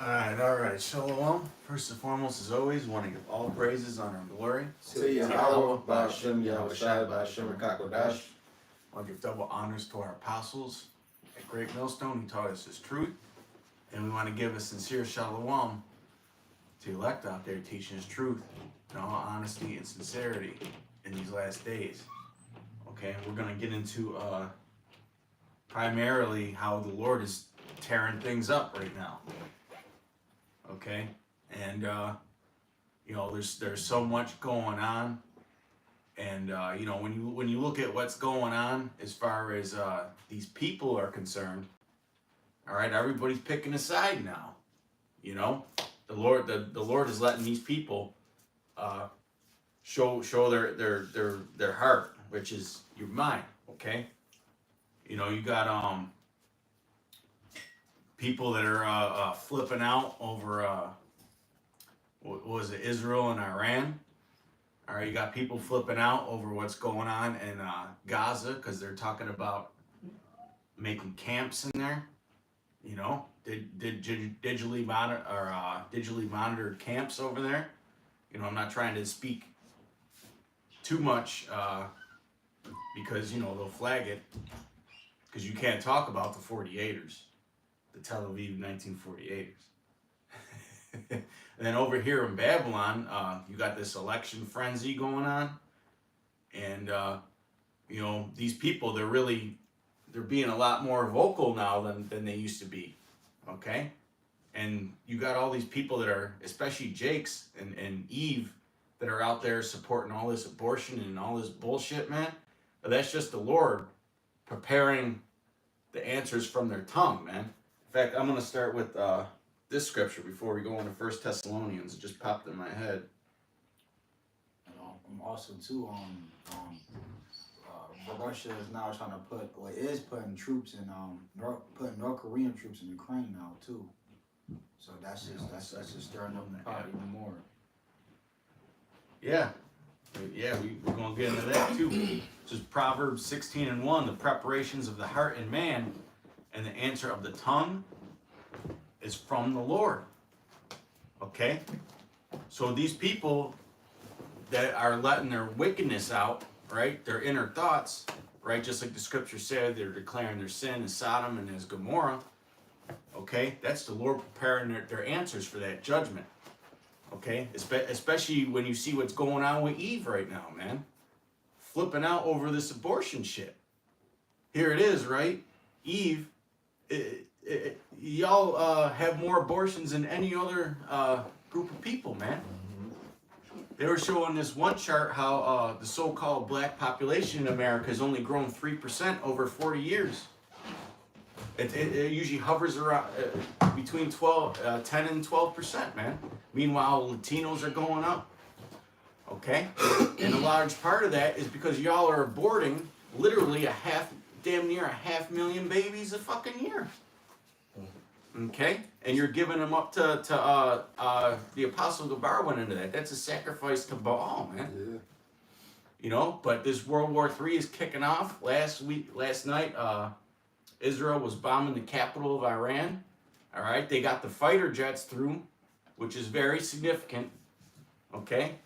All right. Shalom. First and foremost, as always, want to give all praises, honor, and glory To Yahweh, Ba'Shem, Yahweh Shai, Ba'Shem, Rakakodash. I want to give double honors to our apostles at Great Millstone who taught us his truth. And we want to give a sincere shalom to the elect out there teaching his truth in all honesty and sincerity in these last days. Okay, we're going to get into primarily how the Lord is tearing things up right now. Okay, and there's so much going on, and when you look at what's going on as far as these people are concerned, all right, everybody's picking a side now. You know, the Lord is letting these people show their heart, which is your mind. Okay, you know, you got people that are flipping out over what was it, Israel and Iran. All right, you got people flipping out over what's going on in Gaza because they're talking about making camps in there. You know, digitally monitored camps over there. You know, I'm not trying to speak too much because they'll flag it because you can't talk about the 48ers. The Tel Aviv 1948ers. And then over here in Babylon, you got this election frenzy going on. And, these people, they're being a lot more vocal now than they used to be. Okay? And you got all these people that are, especially Jakes and Eve, that are out there supporting all this abortion and all this bullshit, man. But that's just the Lord preparing the answers from their tongue, man. In fact, I'm going to start with this scripture before we go into 1 Thessalonians. It just popped in my head. And also, too, Russia is now trying to is putting troops in, putting North Korean troops in Ukraine now, too. So that's just stirring up the pot even more. Yeah. Yeah, we're going to get into that, too. This is Proverbs 16:1, the preparations of the heart in man, and the answer of the tongue is from the Lord. Okay? So these people that are letting their wickedness out, right? Their inner thoughts, right? Just like the scripture said, they're declaring their sin as Sodom and as Gomorrah. Okay? That's the Lord preparing their answers for that judgment. Okay? Especially when you see what's going on with Eve right now, man. Flipping out over this abortion shit. Here it is, right? Eve, y'all have more abortions than any other group of people, man. They were showing this one chart how the so-called black population in America has only grown 3% over 40 years. It usually hovers around between 10 and 12%, man. Meanwhile, Latinos are going up. Okay? And a large part of that is because y'all are aborting literally damn near 500,000 babies a fucking year. Okay? And you're giving them up to the Apostle Gabar went into that. That's a sacrifice to Baal, man. Yeah. You know, but this World War III is kicking off. Last night, Israel was bombing the capital of Iran. All right? They got the fighter jets through, which is very significant. Okay?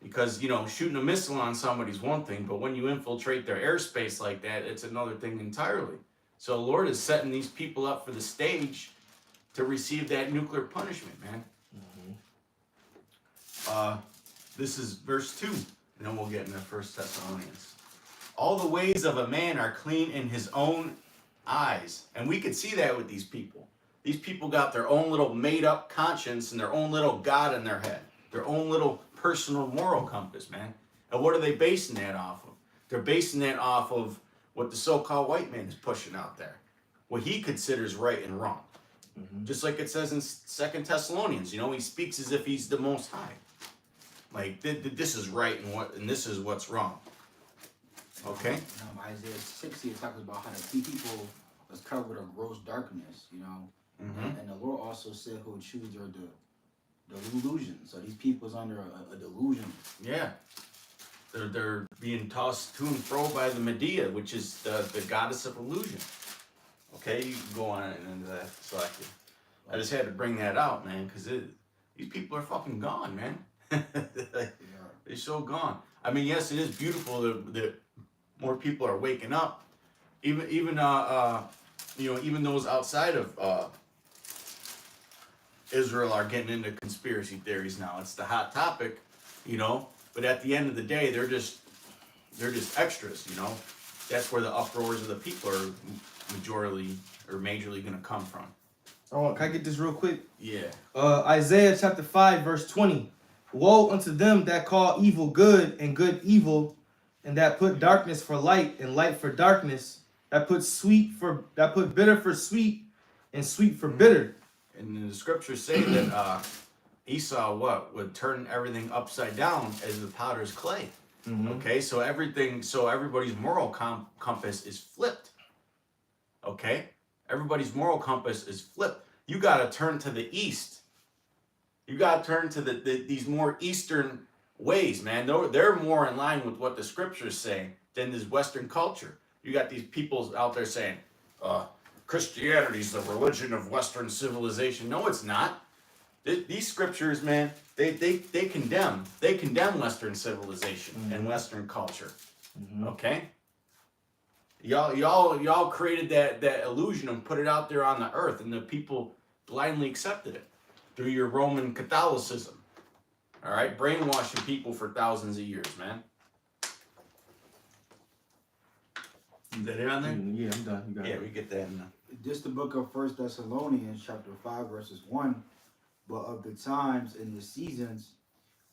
Because, shooting a missile on somebody's one thing, but when you infiltrate their airspace like that, it's another thing entirely. So the Lord is setting these people up for the stage to receive that nuclear punishment, man. This is verse 2, and then we'll get into 1 Thessalonians. All the ways of a man are clean in his own eyes. And we could see that with these people. These people got their own little made-up conscience and their own little God in their head. Their own little personal moral compass, man. And what are they basing that off of? They're basing that off of what the so-called white man is pushing out there. What he considers right and wrong. Just like it says in 2 Thessalonians, he speaks as if he's the Most High. Like, this is right and this is what's wrong. Okay? Isaiah 60, it talks about how the people was covered with gross darkness, And the Lord also said who would choose the delusion. So these people's under a delusion. Yeah. They're being tossed to and fro by the Medea, which is the goddess of illusion. Okay, you can go on into that selected. I just had to bring that out, man, because these people are fucking gone, man. They're so gone. I mean, yes, it is beautiful that more people are waking up. Even even those outside of Israel are getting into conspiracy theories now. It's the hot topic, But at the end of the day, they're just extras, That's where the uproars of the people are majorly going to come from. Oh, can I get this real quick? Yeah. Isaiah chapter 5, verse 20. Woe unto them that call evil good and good evil, and that put darkness for light and light for darkness, that put bitter for sweet and sweet for bitter. And the scriptures say that Esau would turn everything upside down as the potter's clay. Mm-hmm. Okay, so everybody's moral compass is flipped. Okay, everybody's moral compass is flipped. You got to turn to the east. You got to turn to these more eastern ways, man. They're more in line with what the scriptures say than this Western culture. You got these people out there saying, Christianity's the religion of Western civilization. No, it's not. These scriptures, man, they condemn Western civilization and Western culture. Mm-hmm. Okay? Y'all created that illusion and put it out there on the earth, and the people blindly accepted it through your Roman Catholicism. All right? Brainwashing people for thousands of years, man. Is that it on there? Yeah, I'm done. You got it. We get that in there. This the book of 1 Thessalonians chapter 5 verses 1. But of the times and the seasons,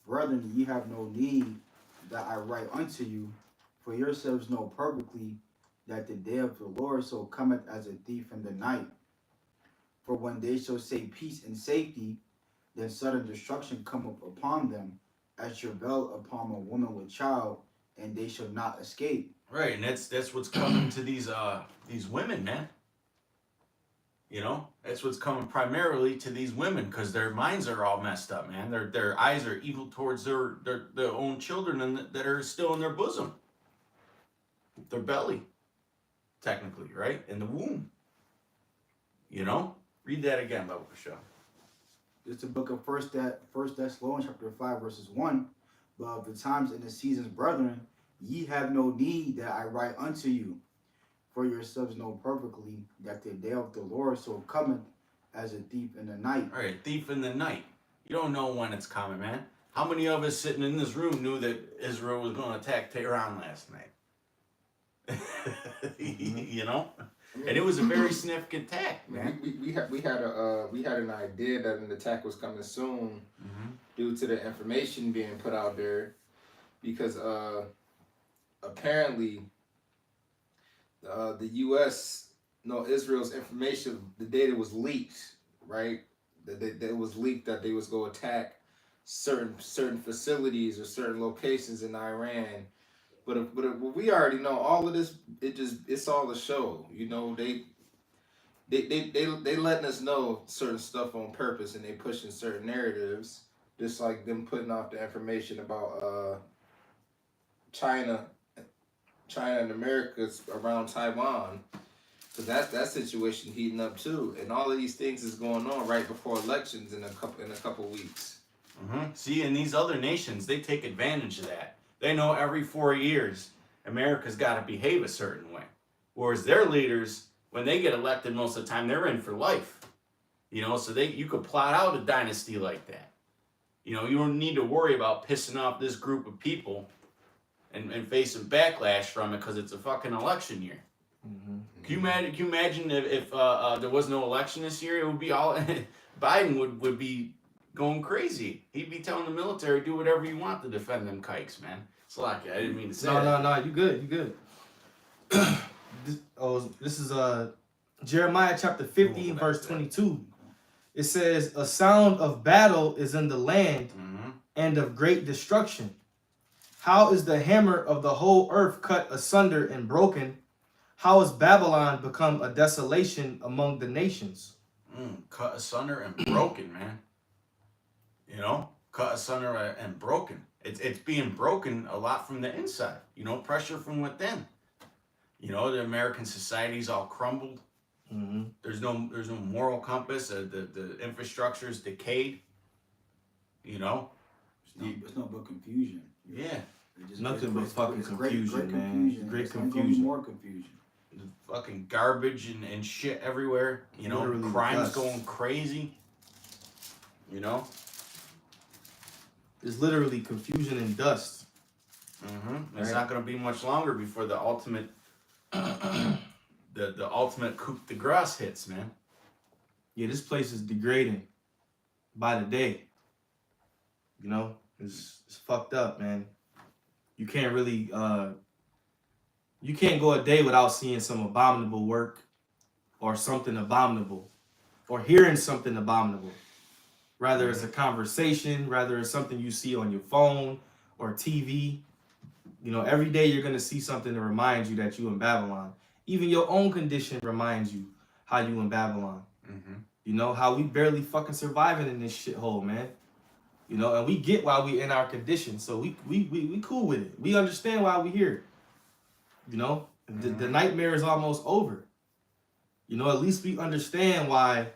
brethren, ye have no need that I write unto you, for yourselves know perfectly that the day of the Lord so cometh as a thief in the night. For when they shall say peace and safety, then sudden destruction cometh upon them, as travail upon a woman with child, and they shall not escape. Right, and that's what's coming to these women, man. That's what's coming primarily to these women, because their minds are all messed up, man. Their eyes are evil towards their own children that are still in their bosom, their belly, technically, right, in the womb. Read that again, Bible Show. It's the book of First Thessalonians chapter 5 verses 1. But of the times and the seasons, brethren, ye have no need that I write unto you. For yourselves know perfectly that the day of the Lord so cometh as a thief in the night. All right, thief in the night. You don't know when it's coming, man. How many of us sitting in this room knew that Israel was going to attack Tehran last night? And it was a very significant attack, man. We had an idea that an attack was coming soon, due to the information being put out there, because apparently the U.S. Israel's information, the data was leaked, right? That it was leaked that they was going to attack certain facilities or certain locations in Iran. But we already know all of this. It's all a show, They letting us know certain stuff on purpose, and they pushing certain narratives, just like them putting off the information about China and America's around Taiwan, because that situation heating up too, and all of these things is going on right before elections in a couple weeks. Mm-hmm. See, and these other nations, they take advantage of that. They know every 4 years America's got to behave a certain way, whereas their leaders, when they get elected, most of the time they're in for life. So you could plot out a dynasty like that. You don't need to worry about pissing off this group of people and facing backlash from it because it's a fucking election year. Mm-hmm. Can you imagine if there was no election this year? It would be all Biden would be going crazy. He'd be telling the military, do whatever you want to defend them kikes, man. It's like, I didn't mean to say that. No, you good. This is Jeremiah chapter 15 verse 22. It says, a sound of battle is in the land, and of great destruction. How is the hammer of the whole earth cut asunder and broken? How is Babylon become a desolation among the nations? Cut asunder and broken, man. Cut asunder and broken. It's being broken a lot from the inside. Pressure from within. The American society's all crumbled. Mm-hmm. There's no moral compass. The infrastructure is decayed. You know. It's no but confusion. Yeah. Nothing but fucking confusion, man. Confusion. Great It's only gonna be confusion. more confusion. Fucking garbage and shit everywhere. You know, Literally crime's dust. going crazy. You know. It's literally confusion and dust. Mm-hmm. It's Right. not gonna be much longer before the ultimate, the ultimate coup de grace hits, man. Yeah, this place is degrading by the day. You know, it's fucked up, man. You can't really you can't go a day without seeing some abominable work or something abominable or hearing something abominable. Rather it's a conversation, rather it's something you see on your phone or TV. You know, every day you're gonna see something to remind you that you in Babylon. Even your own condition reminds you how you in Babylon. Mm-hmm. You know, how we barely fucking surviving in this shithole, man. You know, and we get why we in our condition, so we cool with it. We understand why we here. You know, the nightmare is almost over. You know, at least we understand why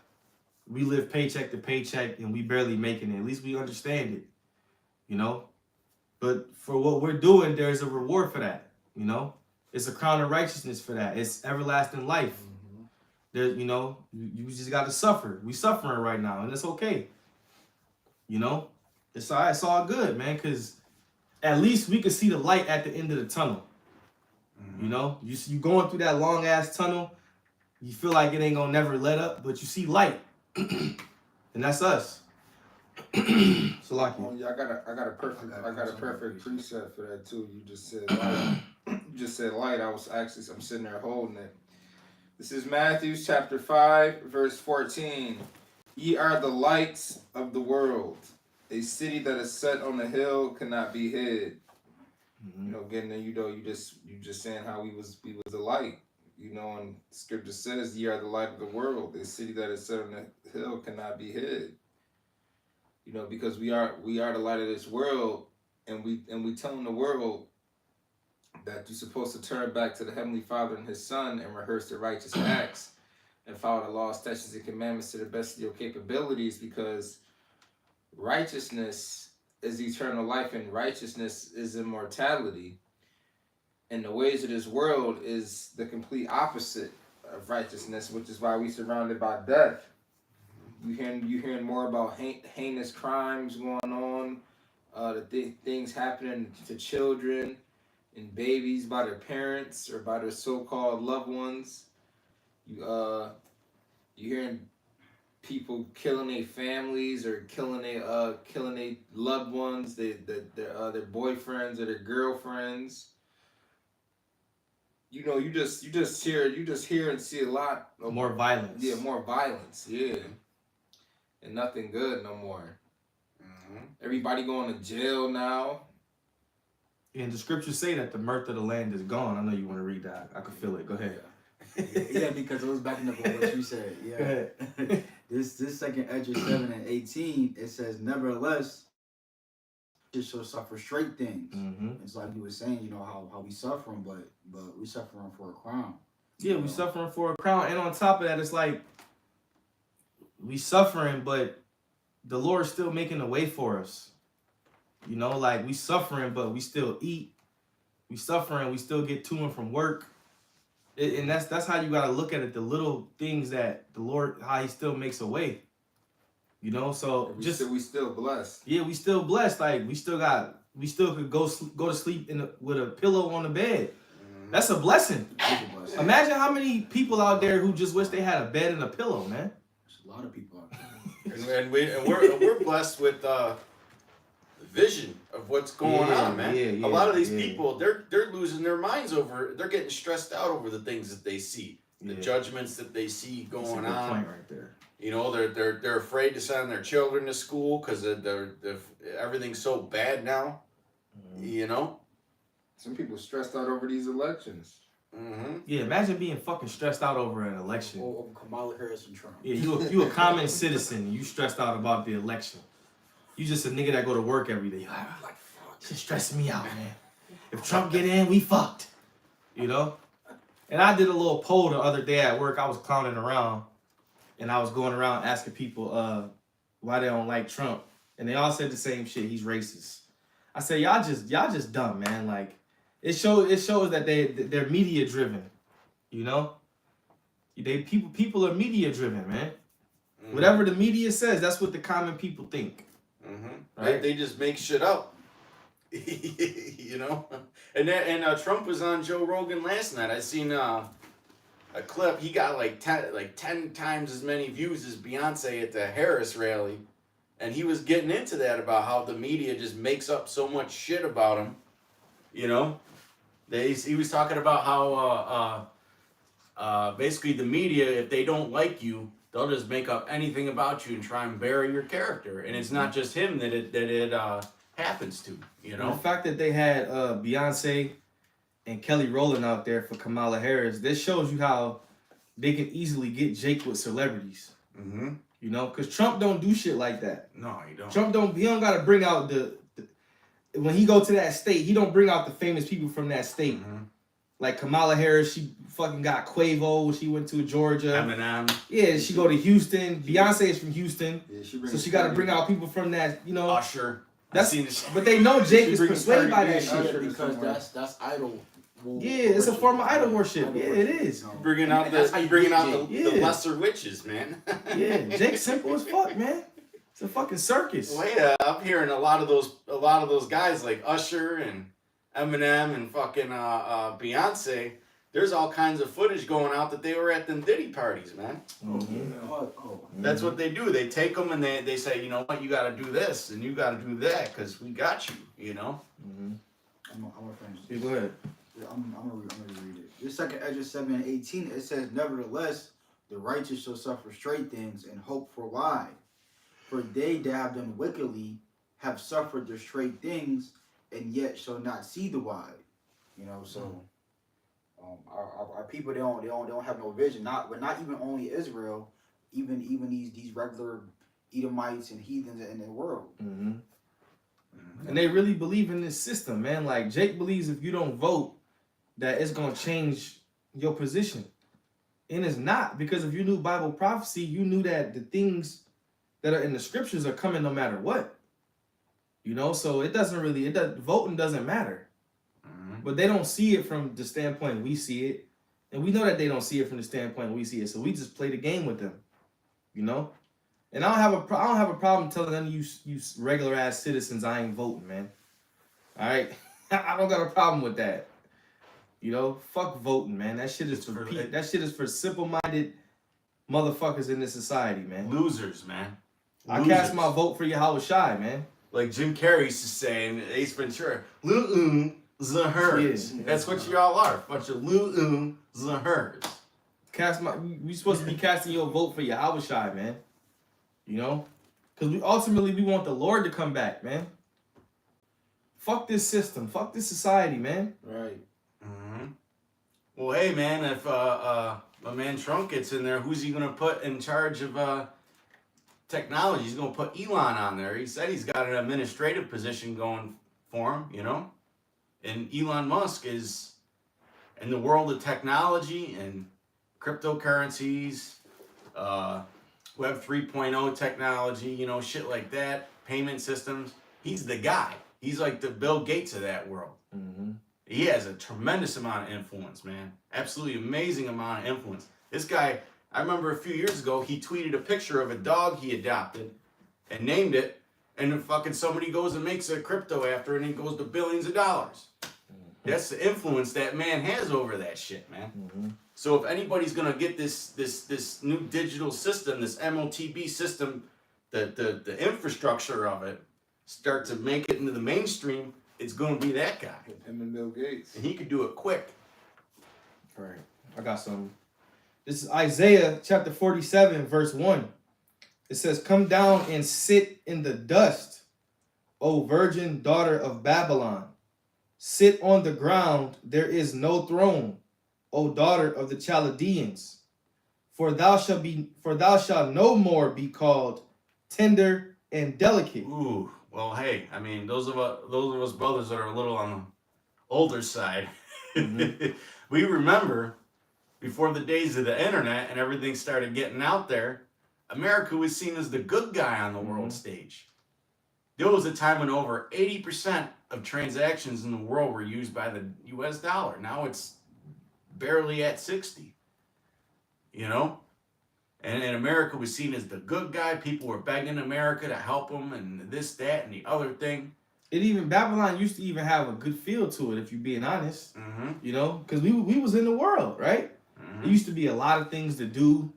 we live paycheck to paycheck and we barely making it. At least we understand it. You know, but for what we're doing, there's a reward for that. You know, it's a crown of righteousness for that. It's everlasting life. There, you know, you just got to suffer. We suffering right now, and it's okay. You know, it's all good, man. Cause at least we can see the light at the end of the tunnel. You know, you going through that long ass tunnel. You feel like it ain't gonna never let up, but you see light, and that's us. So like, Oh, yeah, I got a perfect preset for that too. You just said light. You just said light. I'm sitting there holding it. This is Matthew chapter 5, verse 14. Ye are the lights of the world. A city that is set on a hill cannot be hid. You know, getting there, you just saying how we was the light. You know, and scripture says, ye are the light of the world. A city that is set on a hill cannot be hid. You know, because we are the light of this world, and we telling the world that you're supposed to turn back to the Heavenly Father and His Son and rehearse the righteous acts and follow the law, statutes, and commandments to the best of your capabilities, because righteousness is eternal life and righteousness is immortality. And the ways of this world is the complete opposite of righteousness, which is why we're surrounded by death. You hearing more about heinous crimes going on, things happening to children and babies by their parents or by their so-called loved ones. You hearing people killing their families or killing their loved ones, their boyfriends or their girlfriends. You know, you just hear and see a lot of more violence. Yeah, more violence. Yeah, and nothing good no more. Everybody going to jail now. And the scriptures say that the mirth of the land is gone. I know you want to read that. I can feel it. Go ahead. Yeah, because it was backing up on what you said. Yeah. This second Ezra 7 and 18, it says, nevertheless, it shall suffer straight things. It's like you were saying, you know, how we suffering, but we suffering for a crown. Yeah, we suffering for a crown. And on top of that, it's like we suffering, but the Lord's still making a way for us. You know, like we suffering, but we still eat. We suffering, we still get to and from work. And that's how you got to look at it. The little things that the Lord, how He still makes a way. You know, so we still blessed. Yeah, we still blessed. Like we still could go to sleep with a pillow on the bed. That's a blessing. Imagine how many people out there who just wish they had a bed and a pillow, man. There's a lot of people out there. and we're blessed with vision of what's going on, man. Yeah, a lot of these people, they're losing their minds over. They're getting stressed out over the things that they see, the judgments that they see going That's a good on. point right there. You know, they're afraid to send their children to school because everything's so bad now. You know, some people stressed out over these elections. Yeah, imagine being fucking stressed out over an election. Over Kamala Harris and Trump. Yeah, you a common citizen and you stressed out about the election. You just a nigga that go to work every day. Like, fuck, it's stressing me out, man. If Trump get in, we fucked. You know? And I did a little poll the other day at work. I was clowning around. and I was going around asking people why they don't like Trump, and they all said the same shit. He's racist. I said y'all just dumb, man. Like it shows that they're media driven. You know, people are media driven, man. Mm-hmm. Whatever the media says, that's what the common people think. Mm-hmm. Right? They just make shit up. You know, and Trump was on Joe Rogan last night. I seen a clip. He got like 10 times as many views as Beyonce at the Harris rally, and he was getting into that about how the media just makes up so much shit about him. You know, he was talking about how basically the media, if they don't like you, they'll just make up anything about you and try and bury your character. And it's not just him that it happens to, you know. And the fact that they had Beyonce and Kelly Rowland out there for Kamala Harris, this shows you how they can easily get Jake with celebrities. Mm-hmm. You know, because Trump don't do shit like that. No, he don't. He don't got to bring out the when he go to that state, he don't bring out the famous people from that state. Mm-hmm. Like Kamala Harris, she fucking got Quavo when she went to Georgia. Eminem. Yeah, she go to Houston. Beyonce is from Houston. Yeah, so she got to bring out people from that, you know. Usher. But they know Jake is persuaded by that shit. Because that's idol. Yeah, it's a form of idol worship. Yeah, it is. Bringing out the lesser witches, man. Yeah, Jake's simple as fuck, man. It's a fucking circus. Well, yeah, I'm hearing a lot of those guys like Usher and Eminem and fucking Beyonce. There's all kinds of footage going out that they were at them Diddy parties, man. Mm-hmm. That's what they do. They take them and they say, you know what, you got to do this and you got to do that because we got you, you know. Mm-hmm. I'm gonna finish this. Go ahead. I'm gonna read it. This second Ezra 7:18, it says, "Nevertheless, the righteous shall suffer straight things and hope for why. For they that have done wickedly have suffered the straight things, and yet shall not see the why." You know, so our people they don't have no vision. Not even only Israel, even these regular Edomites and heathens in the world. Mm-hmm. Mm-hmm. And they really believe in this system, man. Like Jake believes if you don't vote, that it's gonna change your position, and it's not, because if you knew Bible prophecy, you knew that the things that are in the scriptures are coming no matter what. You know, so voting doesn't matter. Mm-hmm. But they don't see it from the standpoint we see it. And we know that they don't see it from the standpoint we see it. So we just play the game with them. You know? And I don't have a problem telling none of you regular ass citizens I ain't voting, man. All right? I don't got a problem with that. You know, fuck voting, man. That shit is for simple-minded motherfuckers in this society, man. Losers, man. I cast my vote for Yahweh Shai, man. Like Jim Carrey used to say in Ace Ventura, Zahers. Yeah. That's what you all are. A bunch of Zahers. We supposed to be casting your vote for Yahweh Shai, man. You know? Because we want the Lord to come back, man. Fuck this system. Fuck this society, man. Right. Mm-hmm. Well, hey, man, if my man Trump gets in there, who's he going to put in charge of technology? He's going to put Elon on there. He said he's got an administrative position going for him, you know? And Elon Musk is in the world of technology and cryptocurrencies, Web 3.0 technology, you know, shit like that, payment systems. He's the guy. He's like the Bill Gates of that world. Mm-hmm. He has a tremendous amount of influence, man. Absolutely amazing amount of influence. This guy, I remember a few years ago, he tweeted a picture of a dog he adopted and named it, and then fucking somebody goes and makes a crypto after it, and it goes to billions of dollars. Mm-hmm. That's the influence that man has over that shit, man. Mm-hmm. So if anybody's gonna get this new digital system, this MOTB system, the infrastructure of it, start to make it into the mainstream, it's gonna be that guy. Him and Bill Gates. And he could do it quick. All right, I got some. This is Isaiah chapter 47, verse 1. It says, "Come down and sit in the dust, O virgin daughter of Babylon. Sit on the ground, there is no throne, O daughter of the Chaldeans. For thou shalt no more be called tender and delicate." Ooh, well, hey, I mean, those of us brothers that are a little on the older side, mm-hmm. We remember before the days of the internet and everything started getting out there, America was seen as the good guy on the world stage. There was a time when over 80% of transactions in the world were used by the U.S. dollar. Now it's barely at 60. You know? And America was seen as the good guy. People were begging America to help them and this, that, and the other thing. Babylon used to even have a good feel to it, if you're being honest. Mm-hmm. You know, because we was in the world, right? Mm-hmm. There used to be a lot of things to do.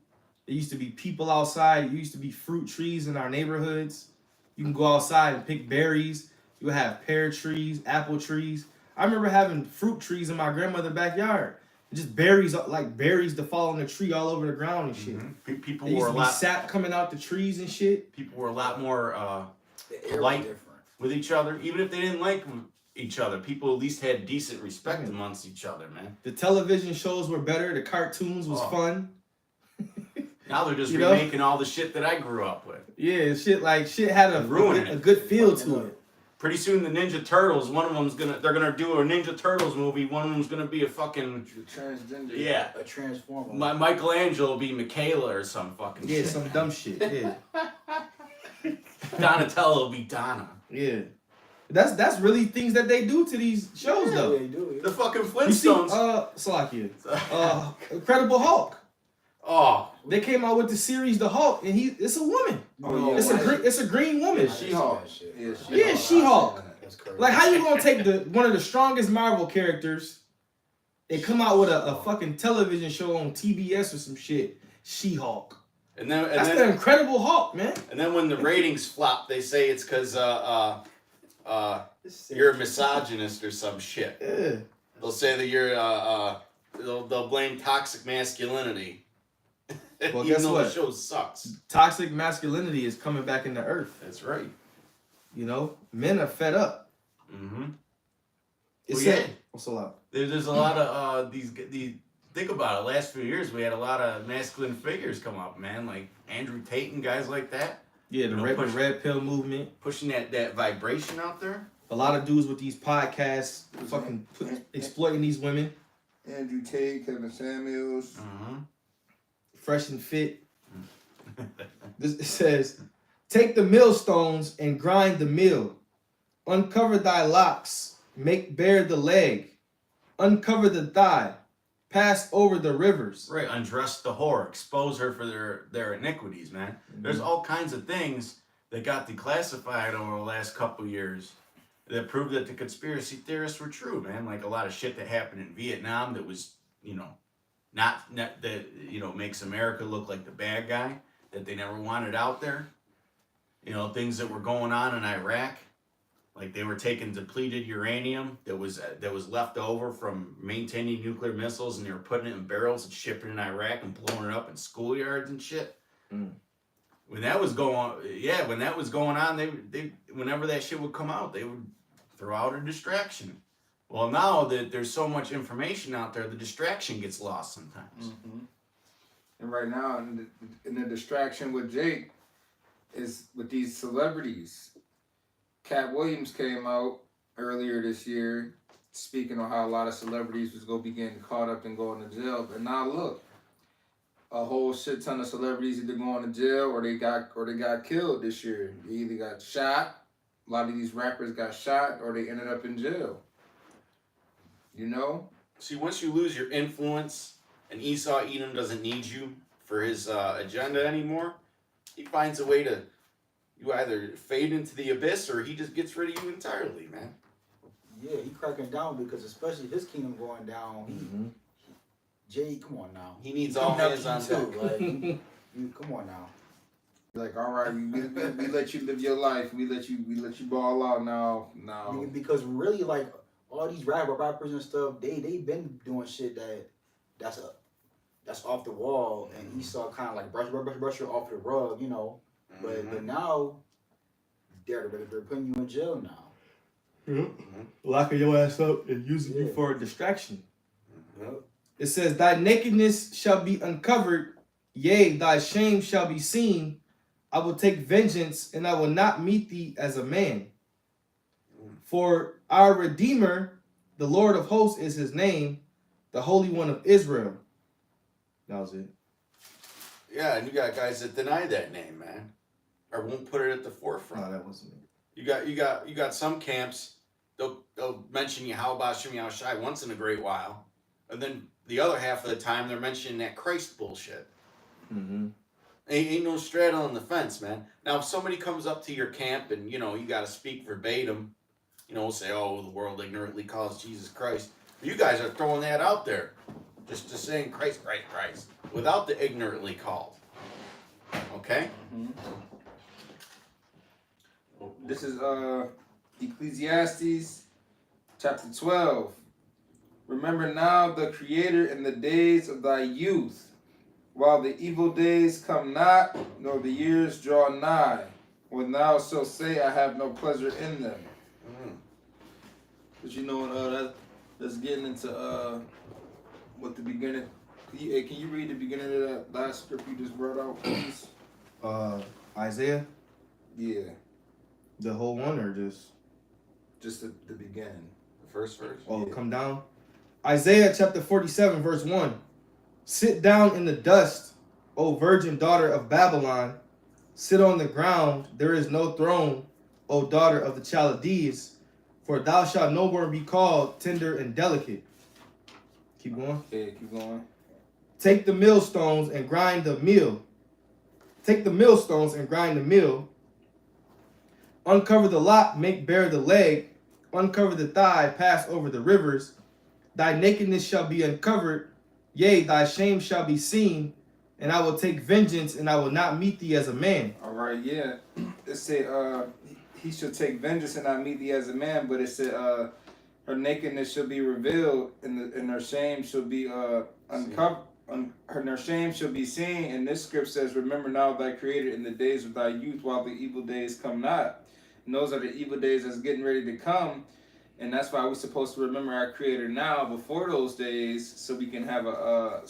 There used to be people outside. There used to be fruit trees in our neighborhoods. You can go outside and pick berries. You would have pear trees, apple trees. I remember having fruit trees in my grandmother's backyard. Just berries, like berries to fall on the tree all over the ground and shit. Mm-hmm. People there used were to be sap coming out the trees and shit. People were a lot more The air polite was different. with each other, even if they didn't like each other. People at least had decent respect amongst each other, man. The television shows were better. The cartoons was fun. Now they're just You remaking all the shit that I grew up with. Yeah, shit had a good feel to it. Pretty soon the Ninja Turtles, they're gonna do a Ninja Turtles movie. One of them's gonna be a fucking Transgender. yeah, A transformer. Michelangelo will be Michaela or some fucking Yeah, shit. some dumb shit. Yeah, Donatello will be Donna. yeah. That's really things that they do to these shows Yeah, though. they do. The fucking You see, Flintstones. Salakia, Incredible Hulk. Oh, They came out with the series The Hulk, and it's a woman. Oh, yeah. It's a green woman. Yeah, She-Hulk. Yeah, She-Hulk. That's crazy. Like, how you gonna take one of the strongest Marvel characters and come out with a fucking television show on TBS or some shit? She-Hulk. and That's the then Incredible Hulk, man. when the ratings flop, they say it's because you're a misogynist or some shit. Yeah. They'll say that you're they'll blame toxic masculinity. Well, Even guess though what? the show sucks. Toxic masculinity is coming back into earth. That's right. You know, men are fed up. Mm-hmm. It's Well, yeah. What's a lot? There's a lot of these. Think about it. Last few years, we had a lot of masculine figures come up, man. Like Andrew Tate and guys like that, Yeah, the red pill movement. pushing that vibration out there. A lot of dudes with these podcasts, fucking exploiting these women. Andrew Tate, Kevin Samuels. Mm-hmm. Fresh and fit. It says, take the millstones and grind the mill. Uncover thy locks, make bare the leg. Uncover the thigh, pass over the rivers. Right, undress the whore, expose her for their iniquities, man. There's all kinds of things that got declassified over the last couple years that proved that the conspiracy theorists were true, man. Like a lot of shit that happened in Vietnam that was, not that makes America look like the bad guy that they never wanted out there. Things that were going on in Iraq, like they were taking depleted uranium that was left over from maintaining nuclear missiles, and they were putting it in barrels and shipping it in Iraq and blowing it up in schoolyards and shit. Mm. When that was going on, they whenever that shit would come out, they would throw out a distraction. Well, now that there's so much information out there, the distraction gets lost sometimes. Mm-hmm. And right now, in the distraction with Jake is with these celebrities. Cat Williams came out earlier this year speaking on how a lot of celebrities was going to be getting caught up and going to jail. But now look, a whole shit ton of celebrities either going to jail or they got killed this year. They either got shot. A lot of these rappers got shot or they ended up in jail. See, once you lose your influence and Esau Edom doesn't need you for his agenda anymore, he finds a way to you either fade into the abyss or he just gets rid of you entirely, man. Yeah, he cracking down because especially his kingdom going down. Jay, come on now. He needs all hands on deck. Like, you come on now. Like, all right, we let you live your life. We let you ball out now. Because really, like, all these rappers and stuff, they been doing shit that's off the wall, and Esau kind of like brush her off the rug, But now they're putting you in jail now. Locking your ass up and using you for a distraction. Yep. It says, thy nakedness shall be uncovered, yea, thy shame shall be seen. I will take vengeance, and I will not meet thee as a man. For our Redeemer, the Lord of hosts is his name, the Holy One of Israel. That was it. Yeah, and you got guys that deny that name, man, or won't put it at the forefront. No, that wasn't me. You got some camps. They'll mention Yahweh Shem Yahushai once in a great while, and then the other half of the time they're mentioning that Christ bullshit. Mm-hmm. Ain't no straddling the fence, man. Now, if somebody comes up to your camp and you got to speak verbatim, say, "Oh, the world ignorantly calls Jesus Christ." You guys are throwing that out there, just saying Christ, without the ignorantly called. Okay. Mm-hmm. This is Ecclesiastes chapter 12. Remember now the Creator in the days of thy youth, while the evil days come not, nor the years draw nigh, when thou shalt say, I have no pleasure in them. But that's getting into what the beginning. Can you read the beginning of that last script you just brought out, please? Isaiah, Yeah, the whole one, or just the beginning. The first verse. oh, Yeah. come down. Isaiah chapter 47, verse 1. Sit down in the dust, O virgin daughter of Babylon. Sit on the ground, there is no throne, O daughter of the Chaldees, for thou shalt no more be called tender and delicate. Keep going. Yeah, keep going. Take the millstones and grind the meal. Take the millstones and grind the meal. Uncover the lot, make bare the leg. Uncover the thigh, pass over the rivers. Thy nakedness shall be uncovered, yea, thy shame shall be seen, and I will take vengeance, and I will not meet thee as a man. All right, yeah. It said, he shall take vengeance and not meet thee as a man, but it said, her nakedness shall be revealed, and her shame shall be uncovered. Her shame shall be seen, and this script says, remember now thy Creator in the days of thy youth, while the evil days come not. And those are the evil days that's getting ready to come, and that's why we're supposed to remember our Creator now, before those days, so we can have a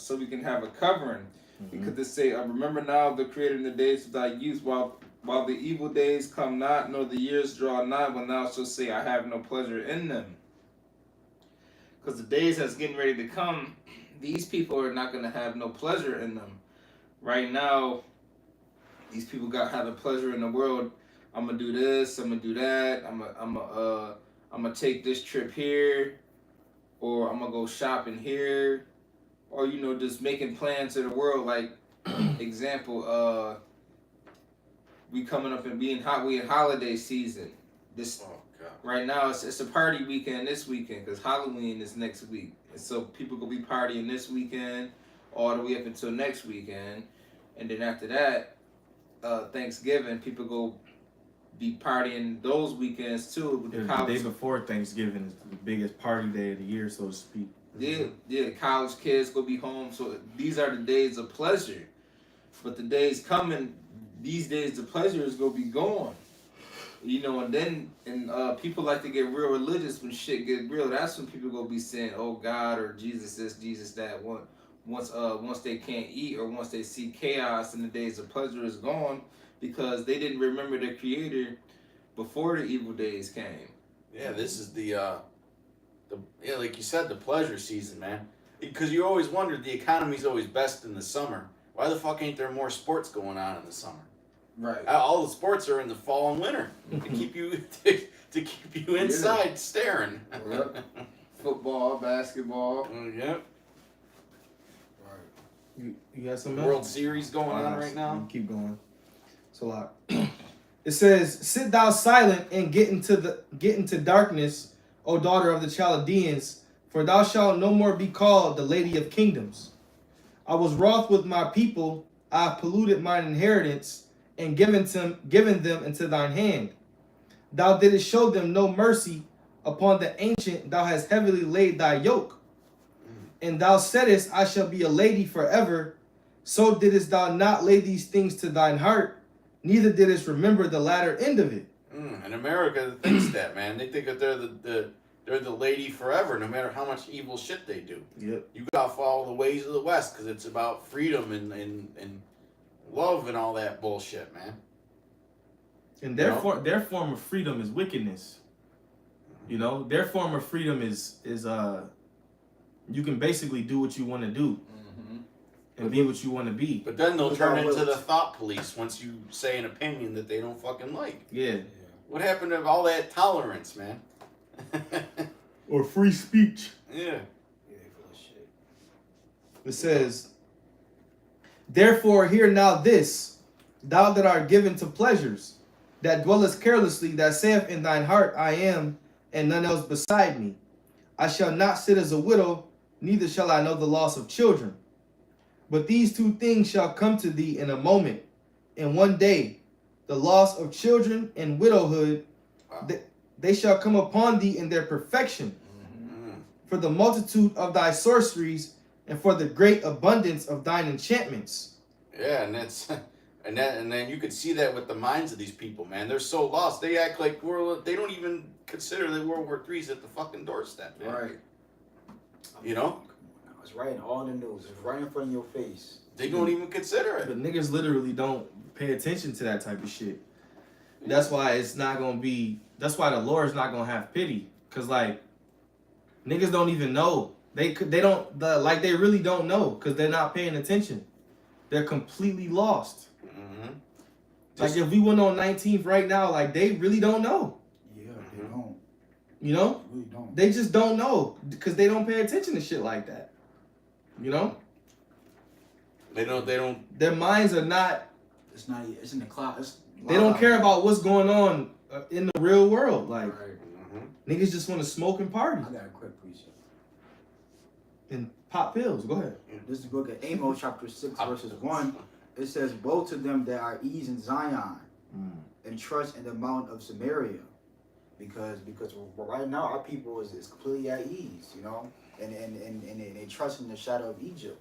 covering. Mm-hmm. Because they say, remember now the Creator in the days of thy youth, while the evil days come not, nor the years draw nigh, when thou shalt say, I have no pleasure in them. Because the days that's getting ready to come, these people are not going to have no pleasure in them. Right now, these people having pleasure in the world. I'm gonna do this. I'm gonna do that. I'm gonna take this trip here, or I'm gonna go shopping here, or just making plans to the world. Like example, we coming up and we in holiday season. This right now it's a party weekend this weekend because Halloween is next week, and so people gonna be partying this weekend all the way up until next weekend, and then after that, Thanksgiving, people go be partying those weekends too. The day before Thanksgiving is the biggest party day of the year, so to speak. Yeah, college kids go be home. So these are the days of pleasure. But the days coming, these days of pleasure is gonna be gone. And then people like to get real religious when shit get real. That's when people gonna be saying, "Oh God" or "Jesus this, Jesus that." Once they can't eat or once they see chaos and the days of pleasure is gone, because they didn't remember their Creator before the evil days came. Yeah, this is the like you said, the pleasure season, man. Because you always wondered, the economy's always best in the summer. Why the fuck ain't there more sports going on in the summer? Right. All the sports are in the fall and winter to keep you to keep you inside staring. Yep. Football, basketball. Yep. You got something else? World Series going on right now. Keep going. It's a lot. It says, "Sit thou silent and get into darkness, O daughter of the Chaldeans, for thou shalt no more be called the lady of kingdoms. I was wroth with my people, I have polluted mine inheritance, and given them into thine hand. Thou didst show them no mercy, upon the ancient thou hast heavily laid thy yoke. And thou saidest, I shall be a lady forever. So didst thou not lay these things to thine heart, neither didst remember the latter end of it." And America thinks that, man. They think that they're the lady forever, no matter how much evil shit they do. Yep. You gotta follow the ways of the West because it's about freedom and love and all that bullshit, man. And their form of freedom is wickedness. Their form of freedom is you can basically do what you want to do. Mm-hmm. and be what you want to be. But then they'll Without turn into wills. the thought police once you say an opinion that they don't fucking like. Yeah. What happened to all that tolerance, man? Or free speech. Yeah. Yeah, they full of shit. It says, therefore hear now this, thou that art given to pleasures, that dwellest carelessly, that saith in thine heart, I am, and none else beside me. I shall not sit as a widow, neither shall I know the loss of children. But these two things shall come to thee in a moment, in one day, the loss of children and widowhood, they shall come upon thee in their perfection. For the multitude of thy sorceries, and for the great abundance of thine enchantments. Yeah, and that's and then you could see that with the minds of these people, man. They're so lost. They act like they don't even consider that World War III's at the fucking doorstep, man. Right. You know? It's right in all the news. It's right in front of your face. They don't even consider it. But niggas literally don't pay attention to that type of shit. That's why it's not gonna be. That's why the Lord's not gonna have pity, cause like niggas don't even know. They really don't know, cause they're not paying attention. They're completely lost. Mm-hmm. Like if we went on 19th right now, like they really don't know. Yeah, they don't. You know, They really don't. they just don't know, cause they don't pay attention to shit like that. You know, They don't. their minds are not. It's not. It's in the cloud. They don't care about what's going on in the real world. Like Right. niggas just want to smoke and party I got a quick precept. and pop pills. Go ahead. This is the book of Amos, chapter 6, verses 1. It says, woe to them that are ease in Zion, and trust in the mount of Samaria. Because right now our people is completely at ease, you know, and they trust in the shadow of Egypt,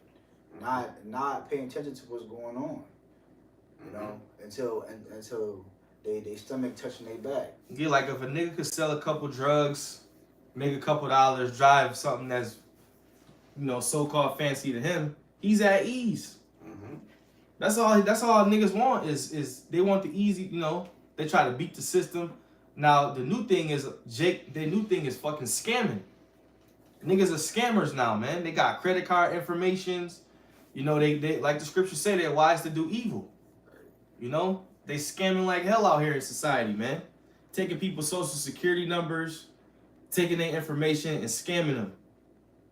not paying attention to what's going on, you know, until they stomach touching their back. Yeah, like if a nigga could sell a couple drugs, make a couple dollars, drive something that's, you know, so-called fancy to him, he's at ease. Mm-hmm. That's all niggas want is they want the easy, you know, they try to beat the system. Now the new thing is fucking scamming. Niggas are scammers now, man. They got credit card informations. You know, they like the scriptures say, they're wise to do evil. You know? They scamming like hell out here in society, man. Taking people's social security numbers, taking their information and scamming them.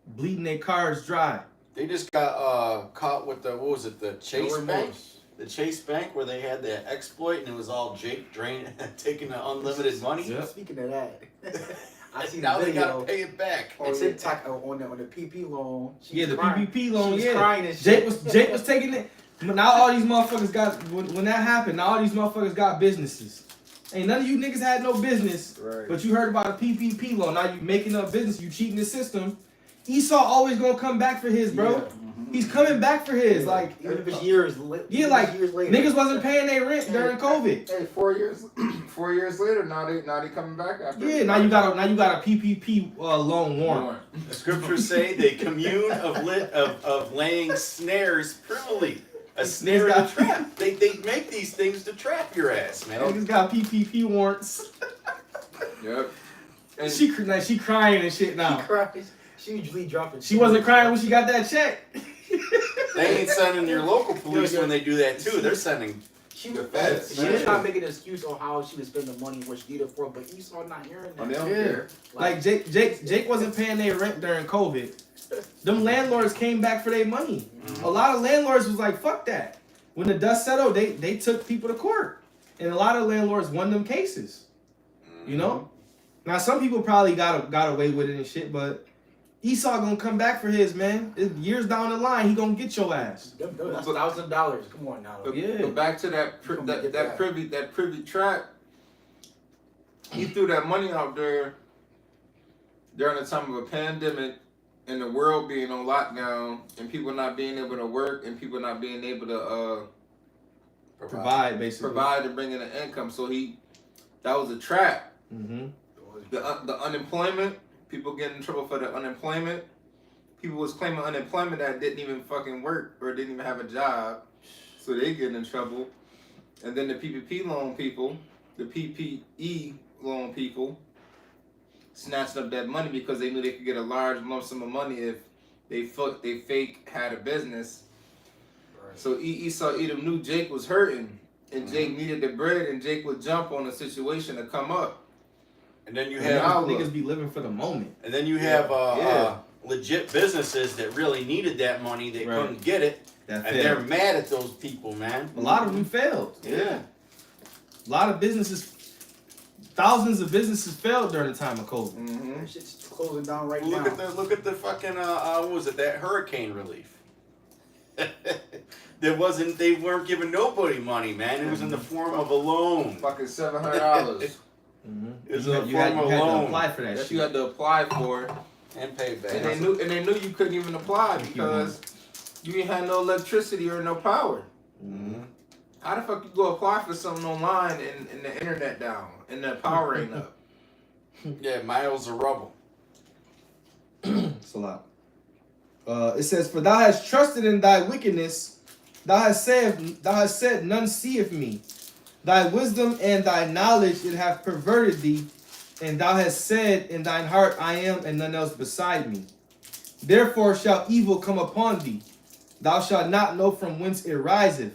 Bleeding their cards dry. They just got caught with the, what was it, the Chase No Bank? remorse. The Chase Bank where they had that exploit and it was all Jake taking the unlimited money. Yep. Speaking of that, I seen Now the they video gotta pay it back. on TikTok on the PP loan. She Yeah, was the crying. PPP loan, She was yeah. crying and Jake shit. was taking it. Now all these motherfuckers got, when that happened, now all these motherfuckers got businesses. Ain't none of you niggas had no business, Right. but you heard about a PPP loan. Now you making up business, you cheating the system. Esau always gonna come back for his, bro. Yeah. He's coming back for his. Yeah. Like, even if it's years later. yeah, like years later. niggas wasn't paying their rent during COVID. Hey, 4 years, 4 years later, now they coming back after. Yeah, now you got a PPP loan warrant. The scriptures say they commune of laying snares privily. A snare to trap. They make these things to trap your ass, man. Niggas got PPP warrants. Yep. And She crying and shit She now. cries. She usually dropping. She wasn't crying when she got that check. They ain't sending your local police when they do that too. They're sending. She The was feds, she was man. trying to make an excuse on how she was spending the money what she needed for, but Esau not hearing oh, that. they don't Yeah. care. Like Jake wasn't paying their rent during COVID. Them landlords came back for their money. A lot of landlords was like, fuck that. When the dust settled, they took people to court. And a lot of landlords won them cases. You know? Now some people probably got away with it and shit, but Esau gonna come back for his, man. Years down the line, he gonna get your ass. That's $1,000. Come on now. But, Yeah. but back to that privy trap. He threw that money out there during the time of a pandemic and the world being on lockdown and people not being able to work and people not being able to Provide, basically. provide and bring in an income. So that was a trap. Mm-hmm. The unemployment, people getting in trouble for the unemployment. People was claiming unemployment that didn't even fucking work or didn't even have a job. So they getting in trouble. And then the PPP loan people, the PPE loan people, snatched up that money because they knew they could get a large lump sum of money if they fake had a business. So Esau Edom knew Jake was hurting, and Jake needed the bread, and Jake would jump on a situation to come up. And then you And have niggas be living for the moment. And then you have Yeah. legit businesses that really needed that money. They couldn't get it. That And they're mad at those people, man. A lot of them failed. Yeah. A lot of businesses, thousands of businesses failed during the time of COVID. Mm-hmm. That shit's closing down right Look now. at the fucking what was it, that hurricane relief? They weren't giving nobody money, man. It was in the form of a loan. Fucking $700. It was You in had, the you had, form you of a had to loan. apply for that That shit. you had to apply for, And pay back. and they knew you couldn't even apply because you ain't had no electricity or no power. Mm-hmm. How the fuck you go apply for something online and the internet down and the power ain't up? Yeah, miles of rubble. It's a lot. It says, "For thou hast trusted in thy wickedness, thou hast said, none seeth me. Thy wisdom and thy knowledge it hath perverted thee, and thou hast said in thine heart, I am, and none else beside me. Therefore shall evil come upon thee. Thou shalt not know from whence it riseth,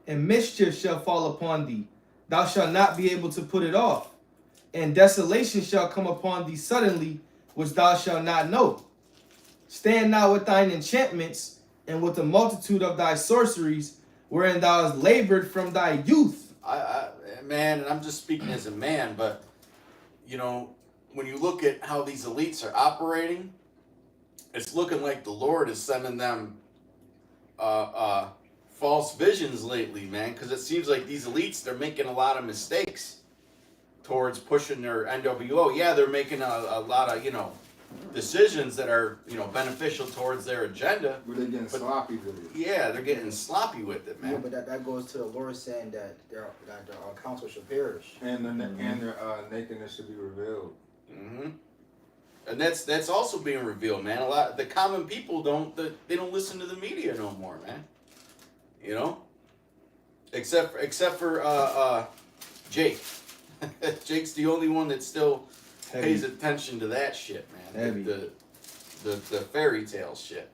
and mischief shall fall upon thee. Thou shalt not be able to put it off. And desolation shall come upon thee suddenly, which thou shalt not know. Stand now with thine enchantments, and with the multitude of thy sorceries, wherein thou hast labored from thy youth." Man, and I'm just speaking as a man, but you know, when you look at how these elites are operating, it's looking like the Lord is sending them false visions lately, man, because it seems like these elites, they're making a lot of mistakes towards pushing their NWO. Yeah, they're making a lot of, decisions that are, beneficial towards their agenda. But they're getting sloppy with it. Yeah, they're getting sloppy with it, Yeah, man. but that goes to the Lord saying that their counsel shall perish. And their nakedness should be revealed. Mm-hmm. And that's also being revealed, man. A lot the common people don't listen to the media no more, man. Except for Jake. Jake's the only one that still pays attention to that shit, man. Heavy. The fairy tale shit.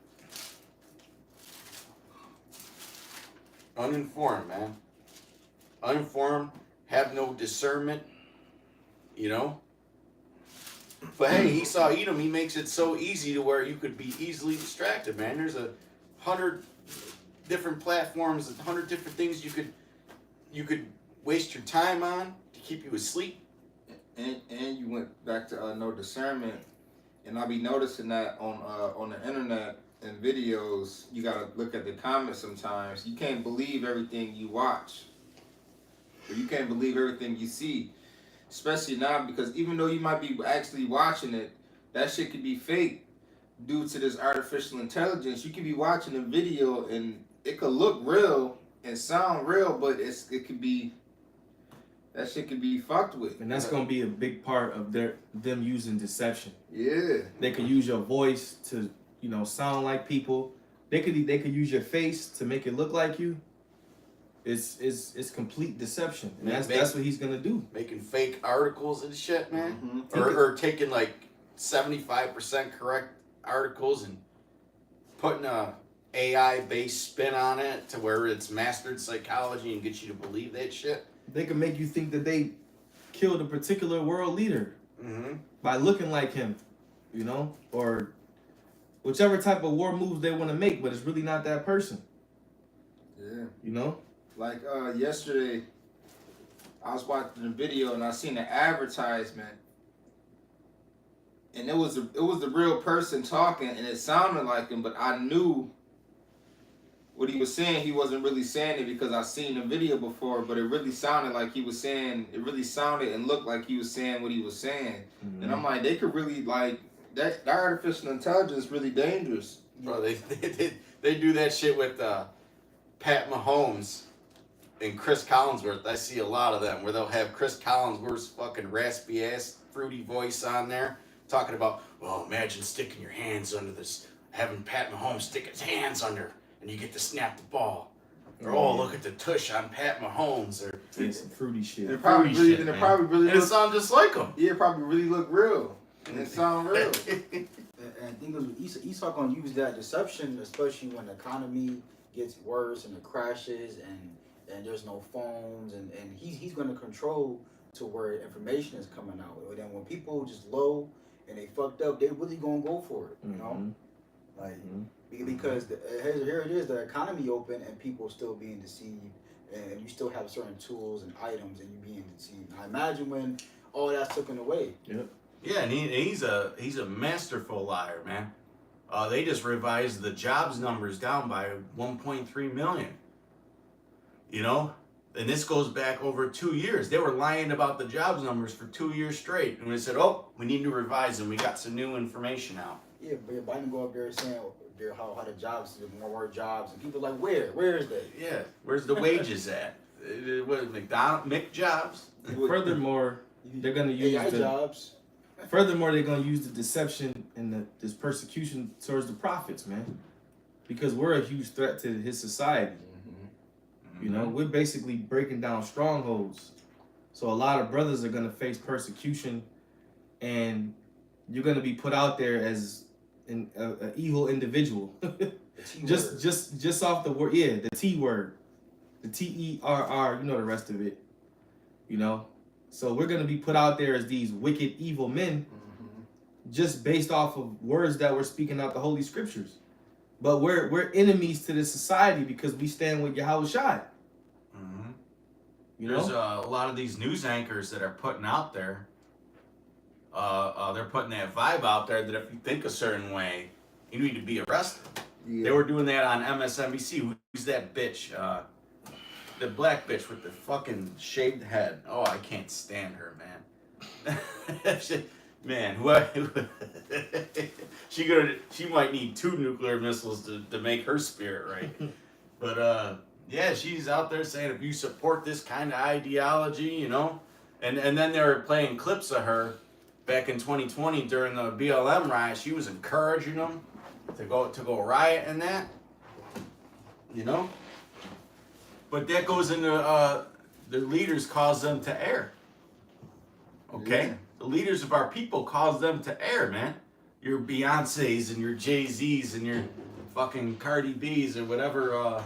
Uninformed, man. Uninformed, have no discernment, But hey, Esau Edom, he makes it so easy to where you could be easily distracted, man. There's 100 different platforms, 100 different things you could waste your time on to keep you asleep. And you went back to no discernment, and I'll be noticing that on the internet and videos, you gotta look at the comments sometimes. You can't believe everything you watch, or you can't believe everything you see, especially now, because even though you might be actually watching it, that shit could be fake due to this artificial intelligence. You could be watching a video and it could look real and sound real, but it could be. That shit could be fucked with. And that's gonna be a big part of them using deception. Yeah. They could use your voice to, sound like people. They could use your face to make it look like you. It's complete deception. And that's what he's gonna do. Making fake articles and shit, man. Mm-hmm. Or taking like 75% correct articles and putting a AI-based spin on it to where it's mastered psychology and gets you to believe that shit. They can make you think that they killed a particular world leader by looking like him, or whichever type of war moves they want to make, but it's really not that person. Yeah. Like yesterday, I was watching a video and I seen an advertisement, and it was the real person talking, and it sounded like him, but I knew what he was saying. He wasn't really saying it because I seen the video before, but it really sounded like he was saying. It really sounded and looked like he was saying what he was saying, and I'm like, they could really that artificial intelligence is really dangerous. Bro, they do that shit with Pat Mahomes and Chris Collinsworth. I see a lot of them where they'll have Chris Collinsworth's fucking raspy ass fruity voice on there talking about, well, imagine sticking your hands under this, having Pat Mahomes stick his hands under, and you get to snap the ball. Or look at the tush on Pat Mahomes, or some fruity shit. It probably really, and look, it sounds just like him. yeah, it probably really look real, and it sound real. And I think Esau gonna use that deception, especially when the economy gets worse and it crashes and there's no phones and he's going to control to where information is coming out. And then when people just low and they fucked up, they really gonna go for it, you know? Like because here it is, the economy open and people still being deceived, and you still have certain tools and items and you being deceived. Now imagine when all that's taken away. Yep. Yeah, and he's a masterful liar, man. They just revised the jobs numbers down by 1.3 million. You know, and this goes back over 2 years. They were lying about the jobs numbers for 2 years straight, and we said, "Oh, we need to revise them. We got some new information out." Yeah, but Biden go up there saying how the jobs, more jobs, and people like, where is that? Yeah, where's the wages at? What, Mick Jobs? Furthermore, they're gonna use AI jobs. Furthermore, they're gonna use the deception and this persecution towards the prophets, man, because we're a huge threat to his society. You know, we're basically breaking down strongholds. So a lot of brothers are gonna face persecution, and you're gonna be put out there as an evil individual. just off the word, the T word, the TERR. You know the rest of it. You know, so we're gonna be put out there as these wicked, evil men, just based off of words that we're speaking out the Holy Scriptures. But we're enemies to this society because we stand with Yahweh Shai. You know? There's a lot of these news anchors that are putting out there. They're putting that vibe out there that if you think a certain way, you need to be arrested. Yeah. They were doing that on MSNBC. Who's that bitch? The black bitch with the fucking shaved head. Oh, I can't stand her, man. Man, she might need 2 nuclear missiles to make her spirit right. But yeah, she's out there saying if you support this kind of ideology, you know, and then they were playing clips of her back in 2020 during the BLM riot. She was encouraging them to go riot and that, you know. But that goes into the leaders cause them to err. Okay? Yeah. The leaders of our people cause them to err, man. Your Beyoncés and your Jay-Z's and your fucking Cardi B's or whatever.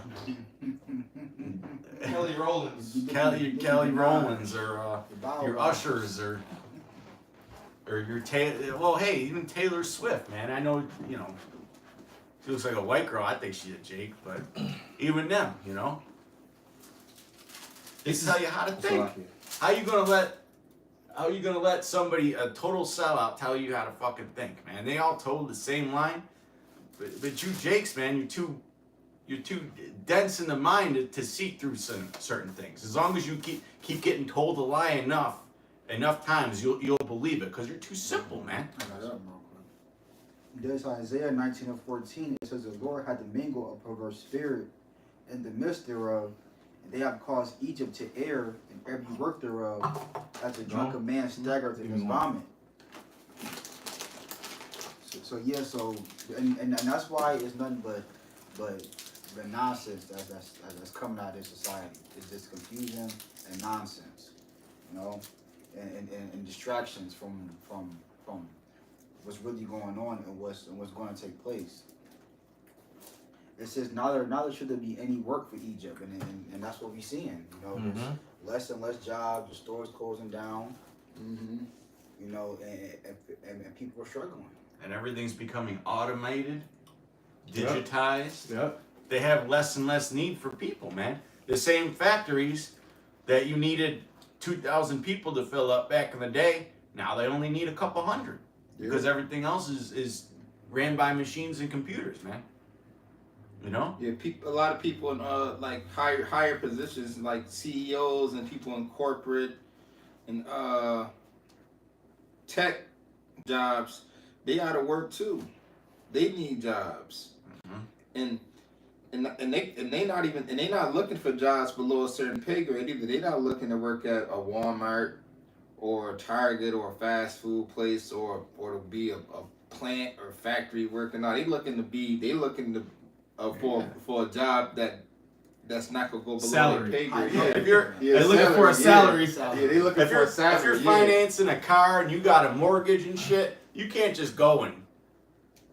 Kelly Rowlands. Kelly Rowlands or your Ushers or your Taylor. Well, hey, even Taylor Swift, man. I know, you know, she looks like a white girl. I think she's a Jake, but even them, you know. They tell you how to think. How you gonna let somebody, a total sellout, tell you how to fucking think, man? They all told the same line, but you Jakes, man, you're too dense in the mind to see through certain things. As long as you keep getting told a lie enough times, you'll believe it because you're too simple, man. There's Isaiah 19:14. It says, "The Lord had to mingle a perverse spirit in the midst thereof. They have caused Egypt to err in every work thereof, as a drunken man staggereth in his vomit." So and that's why it's nothing but the nonsense that's coming out of this society. It's just confusion and nonsense, you know, and distractions from what's really going on and what's going to take place. It says neither should there be any work for Egypt, and that's what we're seeing. You know, less and less jobs, the stores closing down. You know, and people are struggling. And everything's becoming automated, digitized. Yep. They have less and less need for people, man. The same factories that you needed 2,000 people to fill up back in the day, now they only need a couple hundred because everything else is ran by machines and computers, man. You know? Yeah, a lot of people in like higher positions, like CEOs and people in corporate and tech jobs, they out of work too. They need jobs, and they not looking for jobs below a certain pay grade either. They not looking to work at a Walmart or a Target or a fast food place or to be a plant or factory worker. No, they looking for a job that's not gonna go below salary. their pay grade. They're looking for a salary. Yeah, they looking for a salary. If you're financing a car and you got a mortgage and shit, you can't just go and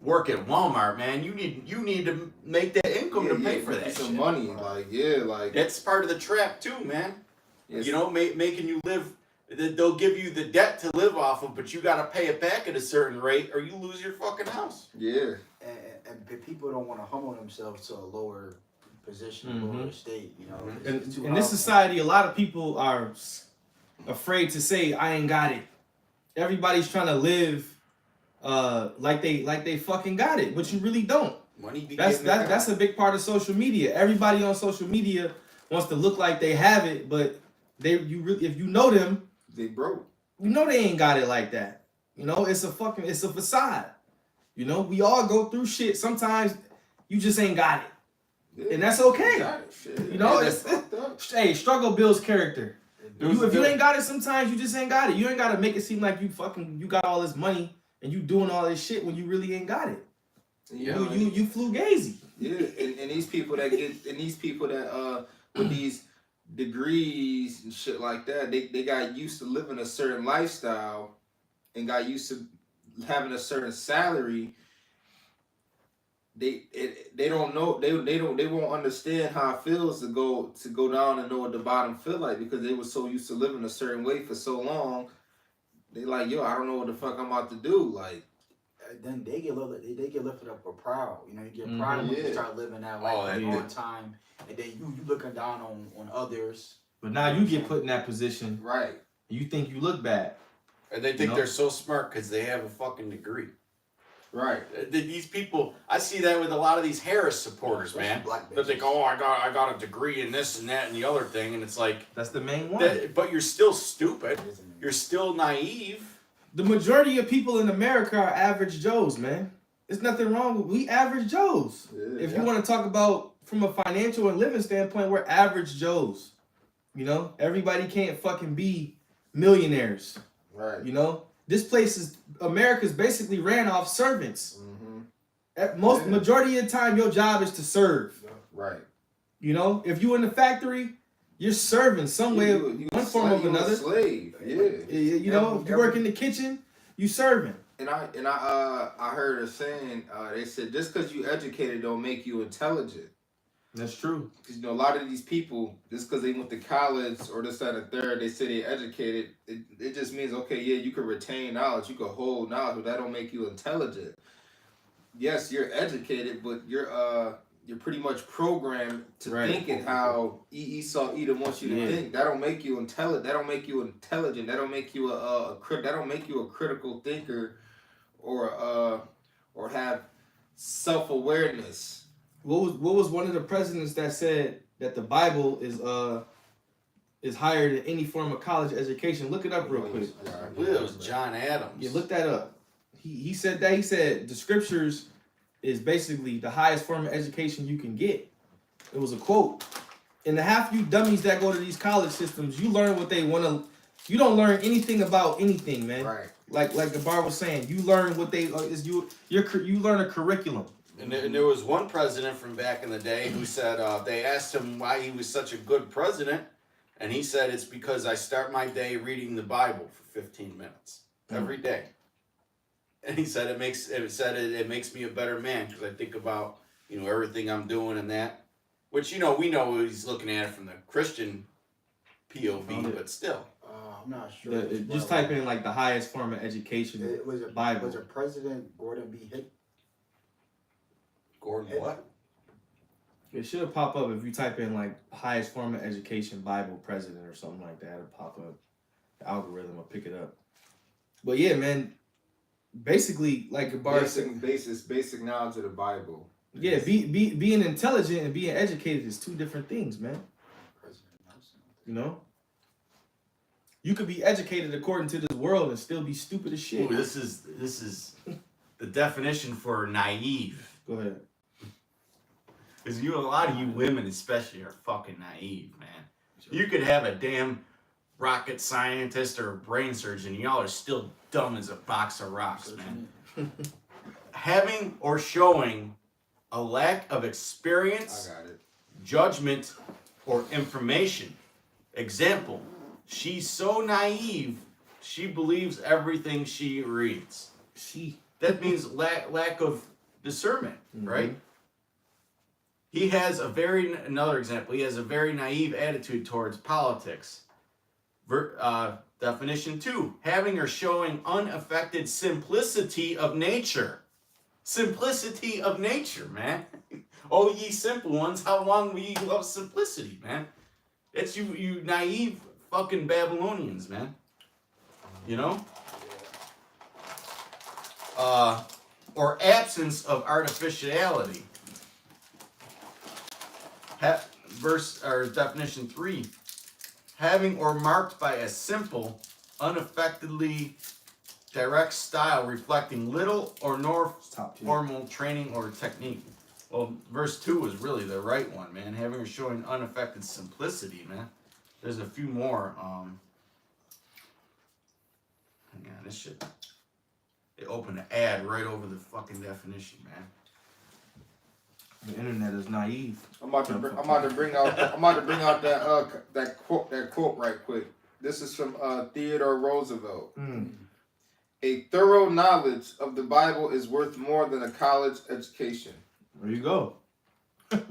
work at Walmart, man. You need to make that income to pay for that some shit. money. Like, like That's part of the trap too, man. yes. You know, making you live. They'll give you the debt to live off of, but you got to pay it back at a certain rate, or you lose your fucking house. Yeah. And people don't want to humble themselves to a lower position, lower state. You know, in this society, a lot of people are afraid to say, "I ain't got it." Everybody's trying to live like they fucking got it, but you really don't. Money be That's a big part of social media. Everybody on social media wants to look like they have it, but if you know them, They broke. you know they ain't got it like that. You know, it's a facade. You know, we all go through shit. Sometimes you just ain't got it. Yeah. And that's okay. Got it. Shit. You know, Yeah, it's fucked up. hey, struggle builds character. If you a- ain't got it, sometimes you just ain't got it. You ain't gotta make it seem like you got all this money and you doing all this shit when you really ain't got it. Yeah, You fugazi. Yeah, and these people that with these degrees and shit like that, they got used to living a certain lifestyle and got used to having a certain salary. They don't know they won't understand how it feels to go down and know what the bottom feel like because they were so used to living a certain way for so long. They like, yo, I don't know what the fuck I'm about to do. Like, then they get lifted up with proud. You know, you get pride when you start living that life on time, and then you looking down on others. But now you get put in that position. right. And you think you look bad. And they think they're so smart because they have a fucking degree. Right. These people, I see that with a lot of these Harris supporters, man. They think, oh, I got a degree in this and that and the other thing, and it's like That's the main one. but you're still stupid. You're still naive. The majority of people in America are average Joes, man. There's nothing wrong with we average Joes. Yeah, If you want to talk about from a financial and living standpoint, we're average Joes. You know, everybody can't fucking be millionaires. Right. You know, America's basically ran off servants. Mm-hmm. At majority of the time, your job is to serve. Right. You know, if you in the factory, you're serving some way, one form of another. Slave. Yeah. You know, if you work in the kitchen, you serving. And I heard a saying. They said just because you educated don't make you intelligent. That's true. Because you know a lot of these people, just because they went to college or this that and third, they say they educated. It just means okay, yeah, you can retain knowledge, you can hold knowledge, but that don't make you intelligent. Yes, you're educated, but you're pretty much programmed to thinking how Esau Edom wants you to think. That don't make you intelligent. That don't make you intelligent. That don't make you that don't make you a critical thinker, or have self-awareness. What was one of the presidents that said that the Bible is higher than any form of college education? Look it up real quick. I believe it was John Adams. Yeah, look that up. He said that. He said the scriptures is basically the highest form of education you can get. It was a quote. And the half you dummies that go to these college systems, you learn what they want to. You don't learn anything about anything, man. Right. Like the bar was saying, you learn what they is you learn a curriculum. And there was one president from back in the day who said they asked him why he was such a good president, and he said it's because I start my day reading the Bible for 15 minutes every day. And he said it makes me a better man because I think about everything I'm doing and that, which we know he's looking at it from the Christian POV, but still. I'm not sure. Just type in like the highest form of education. Bible. Was it President Gordon B. Hick? Gordon what? It should pop up if you type in like highest form of education Bible president or something like that. It'll pop up. The algorithm will pick it up. But yeah, man. Basically, like a bar. Basic knowledge of the Bible. Yeah, being intelligent and being educated is two different things, man. You know. You could be educated according to this world and still be stupid as shit. Ooh, this is the definition for naive. Go ahead. Because a lot of you women especially are fucking naive, man. You could have a damn rocket scientist or a brain surgeon, y'all are still dumb as a box of rocks, man. Having or showing a lack of experience, judgment, or information. Example, she's so naive, she believes everything she reads. That means lack of discernment, right? He has another example. He has a very naive attitude towards politics. Definition 2, having or showing unaffected simplicity of nature. Simplicity of nature, man. Oh, ye simple ones, how long will ye love simplicity, man? It's you naive fucking Babylonians, man. You know? Or absence of artificiality. Definition 3, having or marked by a simple, unaffectedly direct style reflecting little or no formal training or technique. Well, verse 2 is really the right one, man. Having or showing unaffected simplicity, man. There's a few more. Hang on, this shit. They opened an ad right over the fucking definition, man. The internet is naive. I'm about to bring out that quote right quick. This is from Theodore Roosevelt. A thorough knowledge of the Bible is worth more than a college education. There you go. Who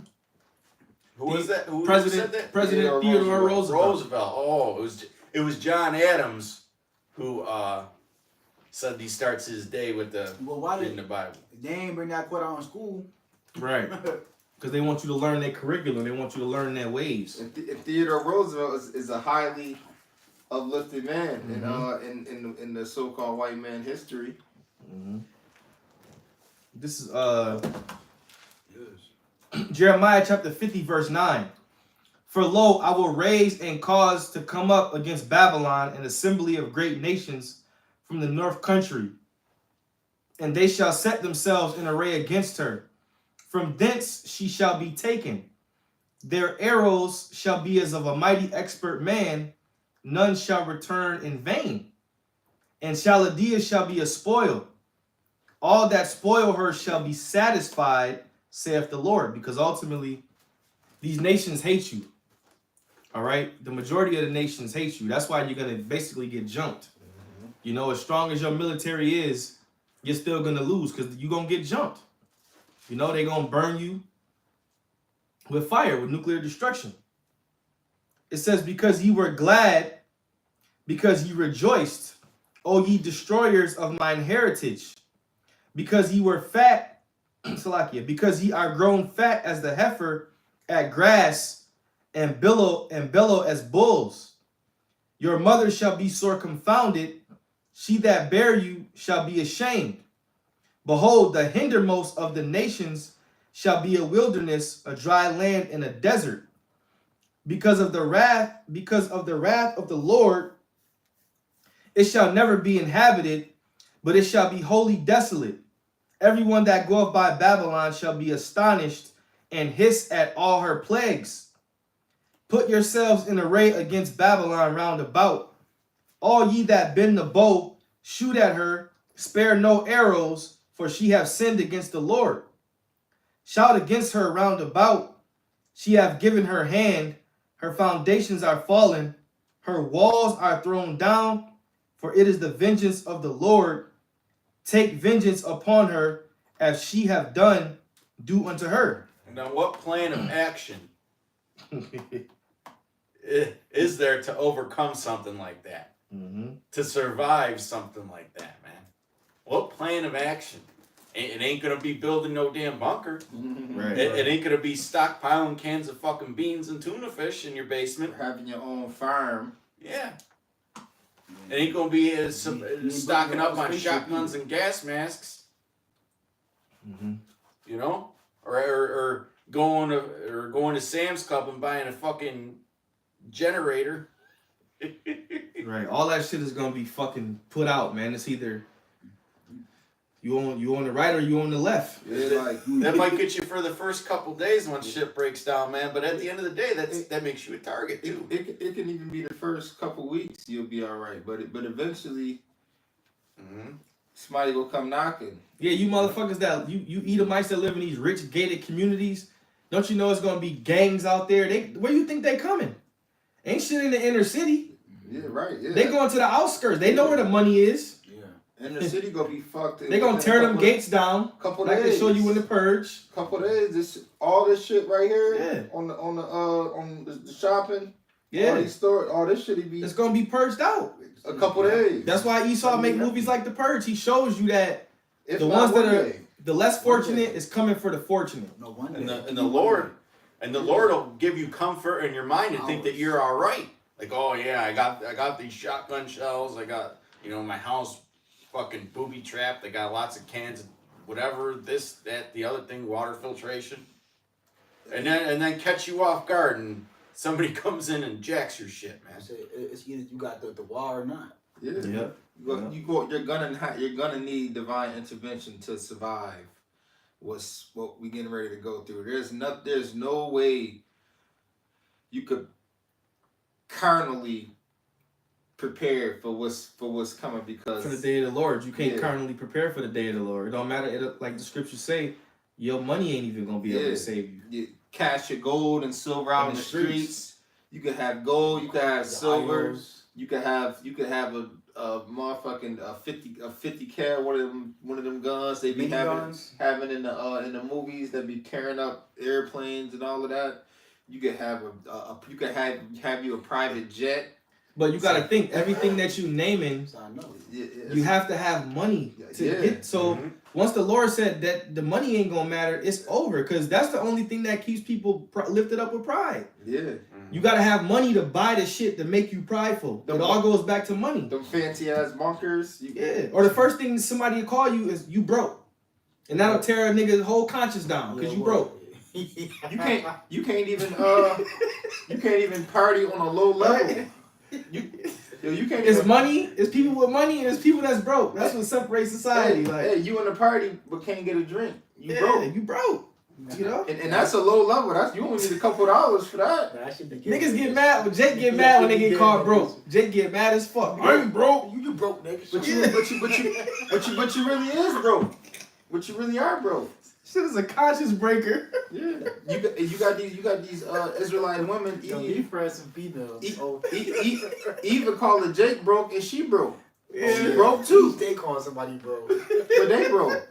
was that? Who President said that? President Theodore Roosevelt. Oh, it was John Adams who said he starts his day with the reading the Bible. They ain't bring that quote out in school. Right. Because they want you to learn their curriculum. They want you to learn their ways. And Theodore Roosevelt is a highly uplifted man in the so-called white man history. This is Jeremiah chapter 50 verse 9. For lo, I will raise and cause to come up against Babylon an assembly of great nations from the north country, and they shall set themselves in array against her. From thence she shall be taken. Their arrows shall be as of a mighty expert man, none shall return in vain. And Chaldea shall be a spoil. All that spoil her shall be satisfied, saith the Lord, because ultimately these nations hate you. All right? The majority of the nations hate you. That's why you're going to basically get jumped. You know, as strong as your military is, you're still going to lose because you're going to get jumped. You know, they're going to burn you with fire, with nuclear destruction. It says, because ye were glad, because ye rejoiced, O ye destroyers of mine heritage, because ye were fat, Salakia, because ye are grown fat as the heifer at grass, and bellow as bulls. Your mother shall be sore confounded, she that bare you shall be ashamed. Behold, the hindermost of the nations shall be a wilderness, a dry land, and a desert. Because of the wrath of the Lord, it shall never be inhabited, but it shall be wholly desolate. Everyone that goeth by Babylon shall be astonished and hiss at all her plagues. Put yourselves in array against Babylon round about. All ye that bend the bow, shoot at her, spare no arrows, for she hath sinned against the Lord. Shout against her round about. She hath given her hand, her foundations are fallen, her walls are thrown down, for it is the vengeance of the Lord. Take vengeance upon her, as she have done, do unto her. Now, what plan of action is there to overcome something like that? To survive something like that, man? What plan of action? It ain't gonna be building no damn bunker. Right. It ain't gonna be stockpiling cans of fucking beans and tuna fish in your basement. Having your own farm. Yeah. It ain't gonna be stocking up on shotguns and gas masks. You know, or going to Sam's Club and buying a fucking generator. Right. All that shit is gonna be fucking put out, man. It's either you on the right or you on the left. Yeah, that might get you for the first couple days when shit breaks down, man. But at the end of the day, that makes you a target too. It can even be the first couple weeks you'll be all right, but eventually, somebody will come knocking. Yeah, you motherfuckers that you Edomites that live in these rich gated communities, don't you know it's gonna be gangs out there? Where you think they coming? Ain't shit in the inner city. Yeah, right. Yeah. They going to the outskirts. They know where the money is. Yeah. And the city gonna be fucked. They gonna tear them gates down. Couple like days. they show you in the Purge. Couple days. All this shit right here. Yeah. On the shopping. Yeah. All these stores. All this shit be. It's gonna be purged out. A couple days. That's why Esau make movies like The Purge. He shows you that If the not ones that one are day. the less fortunate is coming for the fortunate. No one And day. the Lord will give you comfort in your mind and think that you're all right. Like, oh yeah, I got these shotgun shells. I got, my house fucking booby trapped. I got lots of cans of whatever, this, that, the other thing, water filtration. And then catch you off guard and somebody comes in and jacks your shit, man. It's either you got the wall or not. Yeah. Yep. You're gonna need divine intervention to survive. What we getting ready to go through. There's no way you could carnally prepare for what's coming, because For the day of the Lord, you can't Yeah. carnally prepare for the day of the Lord. It don't matter. Like the scriptures say, your money ain't even gonna be able to save you. you cash your gold and silver out in the streets. You could have gold. You could have silver. Idols. You could have a motherfucking 50 cal one of them guns they be Mini guns. having in the movies that be tearing up airplanes and all of that. You could have you could have you a private jet. But you gotta think everything that you naming, So I know. you have to have money to Yeah. get. So once the Lord said that the money ain't gonna matter, it's over. Because that's the only thing that keeps people lifted up with pride. Yeah. You gotta have money to buy the shit to make you prideful. It all goes back to money. Them fancy ass bunkers. Yeah. Or the first thing somebody will call you is you broke, and that'll tear a nigga's whole conscience down because you broke. You can't even party on a low level. You can't. It's even, money. It's people with money, and it's people that's broke. That's what separates society. Hey, you in the party but can't get a drink. You broke. You broke. You know. And that's a low level. That's you only need a couple dollars for that. Niggas get mad. But Jake get mad when they get called broke. Jake get mad as fuck. I ain't broke. You broke, nigga. But you really is broke. But you really are broke. Shit is a conscience breaker. Yeah. You got these Israelite women. Be friends and females. Even calling Jake broke and she broke. Yeah. She broke too. They calling somebody broke. But they broke.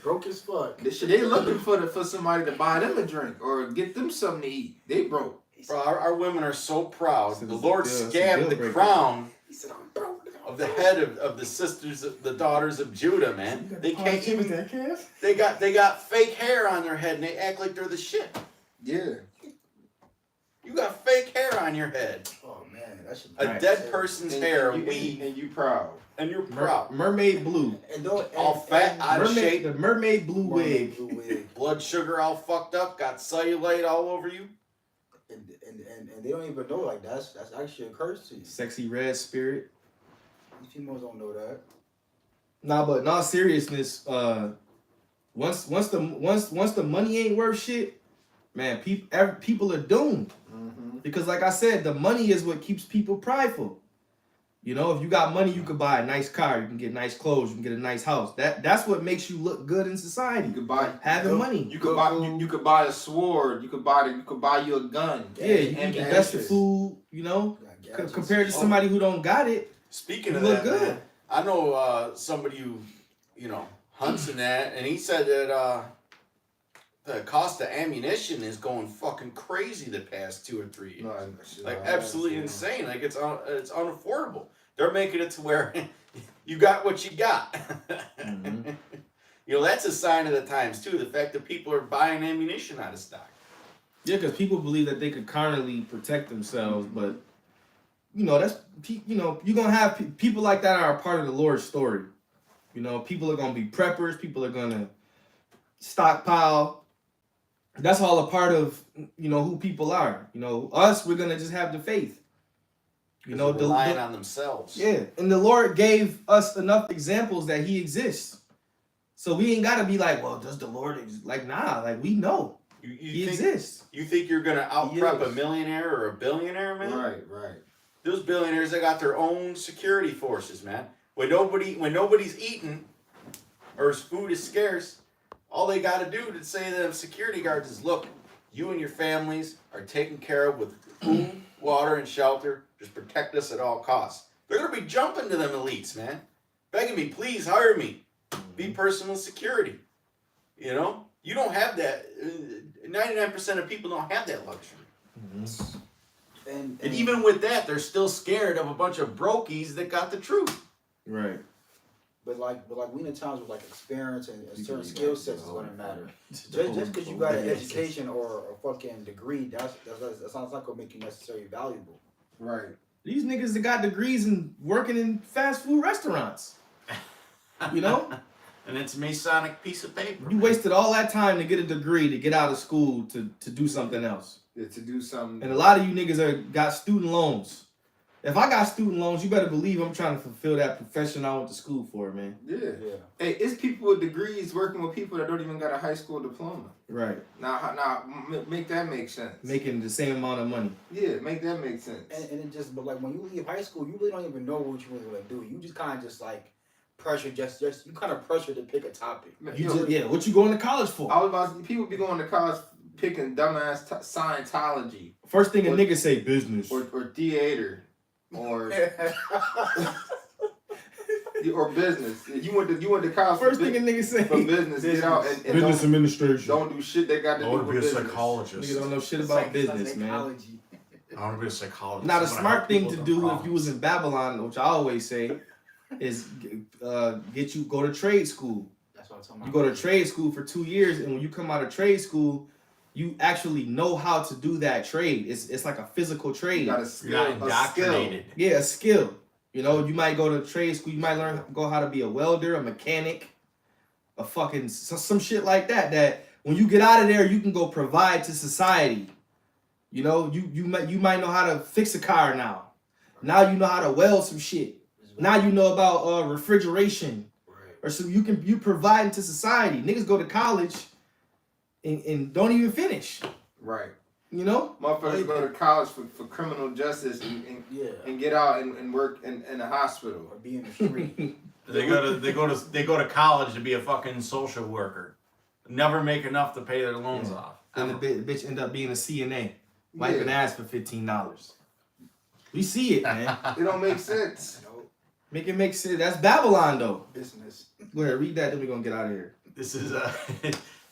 Broke as fuck. They looking for somebody to buy them a drink or get them something to eat. They broke. Bro, our women are so proud. So The it's Lord a deal scabbed the breaker. crown He said, I'm broke. of the head of the sisters, the daughters of Judah, man. They can't even. They got fake hair on their head and they act like they're the shit. Yeah. You got fake hair on your head. Oh man, that should A dead person's hair, weave, and you proud. and you're proud. Mermaid blue. And don't All fat, out of shape, The mermaid blue wig. blood sugar all fucked up, got cellulite all over you. And they don't even know like that's actually a curse to you. Sexy red spirit. These females don't know that. Nah, but in all seriousness, once the money ain't worth shit, man, people are doomed. Mm-hmm. Because like I said, the money is what keeps people prideful. You know, if you got money, you can buy a nice car, you can get nice clothes, you can get a nice house. That's what makes you look good in society. You could buy Having money. You could buy a sword. You could buy you a gun. Yeah, you can get the best of food. You know, compared to somebody who don't got it. Speaking You of look that, good. man, I know somebody who, hunts in that, and he said that the cost of ammunition is going fucking crazy the past 2 or 3 years. Absolutely insane. Like it's unaffordable. They're making it to where you got what you got. Mm-hmm. That's a sign of the times too. The fact that people are buying ammunition out of stock. Yeah, because people believe that they could carnally protect themselves, but you're gonna have people like that are a part of the Lord's story. People are gonna be preppers. People are gonna stockpile. That's all a part of who people are. Us, we're gonna just have the faith. Relying on themselves. Yeah, and the Lord gave us enough examples that He exists. So we ain't gotta be like, well, does the Lord exist? Like, nah, like we know He exists. You think you're gonna out-prep a millionaire or a billionaire, man? Right. Those billionaires, they got their own security forces, man. When nobody's eating or food is scarce, all they got to do to say to them security guards is, look, you and your families are taken care of with food, water, and shelter. Just protect us at all costs. They're going to be jumping to them elites, man. begging me, please hire me. Be personal security. You know, you don't have that. 99% of people don't have that luxury. Mm-hmm. And even with that, they're still scared of a bunch of brokies that got the truth. Right. But like we in the times with like experience and You certain can skill do sets is that. gonna matter. Just because you got an education or a fucking degree, that's not gonna make you necessarily valuable. Right. These niggas that got degrees and working in fast food restaurants. You know? And it's a Masonic piece of paper. You wasted all that time to get a degree to get out of school to do something else. Yeah, to do something. And a lot of you niggas got student loans. If I got student loans, you better believe I'm trying to fulfill that profession I went to school for, man. Yeah. Yeah. Hey, it's people with degrees working with people that don't even got a high school diploma. Right. Now, make that make sense. Making the same amount of money. Yeah, make that make sense. And it just, but like when you leave high school, you really don't even know what you really want to do. You just kind of just like pressure, you kind of pressure to pick a topic. What you going to college for? I was about to, people be going to college picking dumbass Scientology. First thing a nigga say, business. Or theater. Or or business. You went to college. First thing a nigga say for business. Get out and business administration. Don't do shit that got to do with business. I want to be a psychologist. Nigga don't know shit about business, man. I want to be a psychologist. Now the smart thing to do if you was in Babylon, which I always say, is go to trade school. That's what I'm talking about. You go to trade school for 2 years, and when you come out of trade school, you actually know how to do that trade. It's like a physical trade. You got a skill. You're not indoctrinated. Yeah, a skill. You know, you might go to trade school. You might go how to be a welder, a mechanic, a fucking some shit like that. That when you get out of there, you can go provide to society. You know, you might know how to fix a car now. Now you know how to weld some shit. Now you know about refrigeration. Right. Or so you provide to society. Niggas go to college and don't even finish. Right. You know? Motherfuckers go to college for criminal justice and get out and work in a hospital. Or be in the street. They go to college to be a fucking social worker. Never make enough to pay their loans off. Then the bitch end up being a CNA. Wiping ass for $15. We see it, man. It don't make sense. Make it make sense. That's Babylon, though. Business. Go ahead, read that, then we're gonna get out of here. This is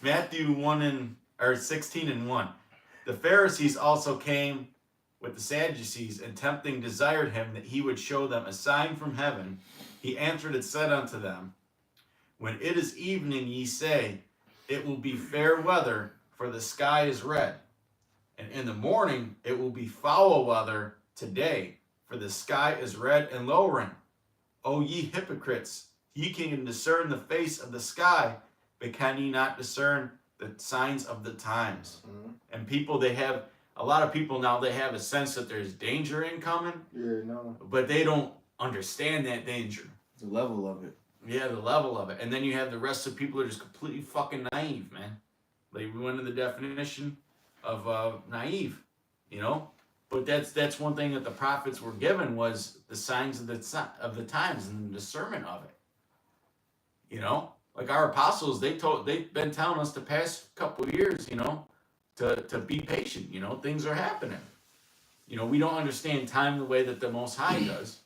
Matthew 16:1. The Pharisees also came with the Sadducees, and tempting desired him that he would show them a sign from heaven. He answered and said unto them, when it is evening, ye say, it will be fair weather, for the sky is red. And in the morning, it will be foul weather today, for the sky is red and lowering. O ye hypocrites, ye can discern the face of the sky, but can ye not discern the signs of the times? Mm-hmm. And a lot of people now, they have a sense that there's danger incoming. Yeah, no. But they don't understand that danger. The level of it. Yeah, the level of it. And then you have the rest of people that are just completely fucking naive, man. Like, we went to the definition of naive, you know? But that's one thing that the prophets were given, was the signs of the times and the discernment of it. You know? Like our apostles, they've been telling us the past couple of years, you know, to be patient, you know, things are happening. You know, we don't understand time the way that the Most High does,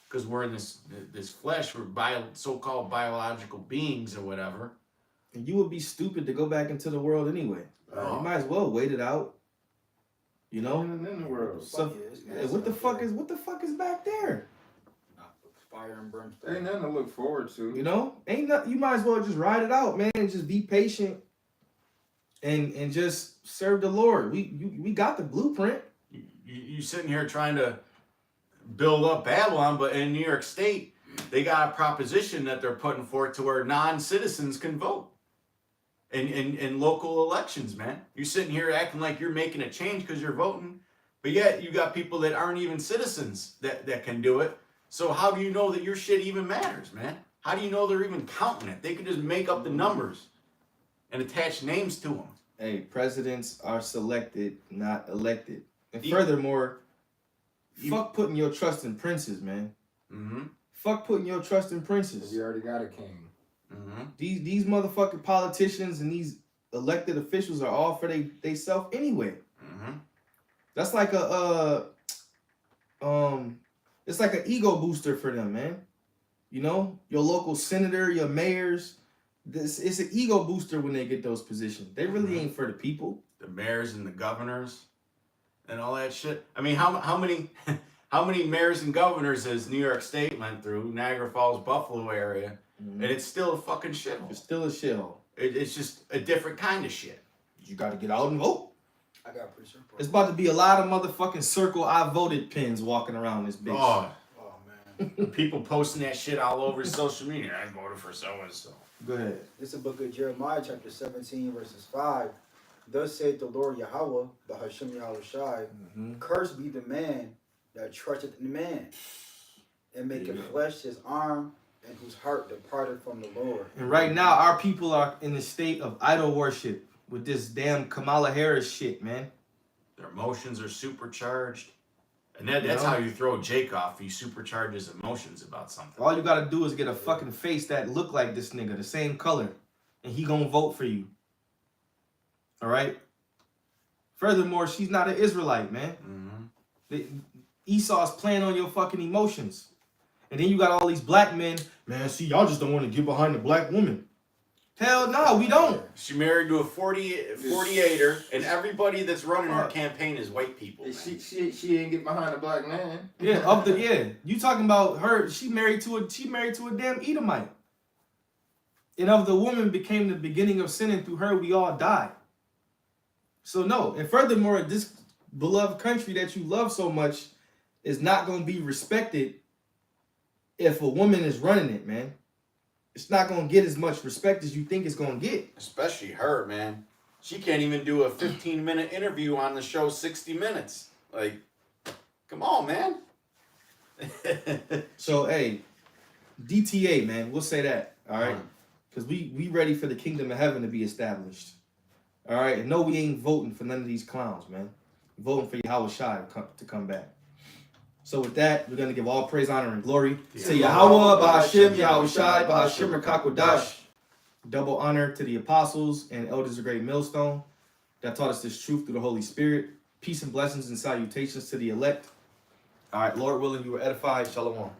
because we're in this flesh, we're so-called biological beings or whatever. And you would be stupid to go back into the world anyway. You might as well wait it out. You know? In the world. So, what the fuck is back there? Fire and brimstone. Ain't nothing to look forward to. You know? You might as well just ride it out, man, and just be patient and just serve the Lord. We got the blueprint. You sitting here trying to build up Babylon, but in New York State, they got a proposition that they're putting forth to where non-citizens can vote in local elections, man. You're sitting here acting like you're making a change because you're voting, but yet you got people that aren't even citizens that can do it. So how do you know that your shit even matters, man? How do you know they're even counting it? They could just make up the numbers and attach names to them. Hey, presidents are selected, not elected. And furthermore, fuck putting your trust in princes, man. Mm-hmm. Fuck putting your trust in princes. You already got a king. Mm-hmm. These motherfucking politicians and these elected officials are all for they self anyway. Mm-hmm. That's like it's like an ego booster for them, man. You know, your local senator, your mayors. It's an ego booster when they get those positions. They really ain't for the people. The mayors and the governors and all that shit. I mean, how many how many mayors and governors has New York State went through, Niagara Falls, Buffalo area, and it's still a fucking shithole. It's still a shithole. It's just a different kind of shit. You got to get out and vote. I got a pretty sure. It's about to be a lot of motherfucking circle I voted pins walking around this bitch. Oh, Man. people posting that shit all over social media. I voted for so and so. Go ahead. This is the book of Jeremiah, chapter 17, verses 5. Thus saith the Lord Yahweh, the Hashem Yahushai, cursed be the man that trusteth in man, and maketh flesh his arm, and whose heart departed from the Lord. And right now, our people are in the state of idol worship with this damn Kamala Harris shit, man. Their emotions are supercharged. And that's how you throw Jake off. He supercharges emotions about something. All you gotta do is get a fucking face that look like this nigga, the same color, and he gonna vote for you. All right? Furthermore, she's not an Israelite, man. Esau's playing on your fucking emotions. And then you got all these black men, man, see, y'all just don't want to get behind the black woman. Hell no, we don't. She married to a 48er, and everybody that's running her campaign is white people. Man. She ain't get behind a black man. You talking about her? She married to a damn Edomite. And of the woman became the beginning of sin, and through her we all died. So no, and furthermore, this beloved country that you love so much is not going to be respected if a woman is running it, man. It's not going to get as much respect as you think it's going to get. Especially Her, man. She can't even do a 15-minute interview on the show 60 Minutes. Like, come on, man. So, hey, DTA, man, we'll say that, all right? Because we ready for the kingdom of heaven to be established. All right? And no, we ain't voting for none of these clowns, man. We're voting for Yahushua to come back. So with that, we're going to give all praise, honor, and glory to Yahweh, Ba'ashem, Yahushai, Ba'ashem, Rakakwadash. Double honor to the apostles and elders of Great Millstone that taught us this truth through the Holy Spirit. Peace and blessings and salutations to the elect. All right, Lord willing, you were edified. Shalom.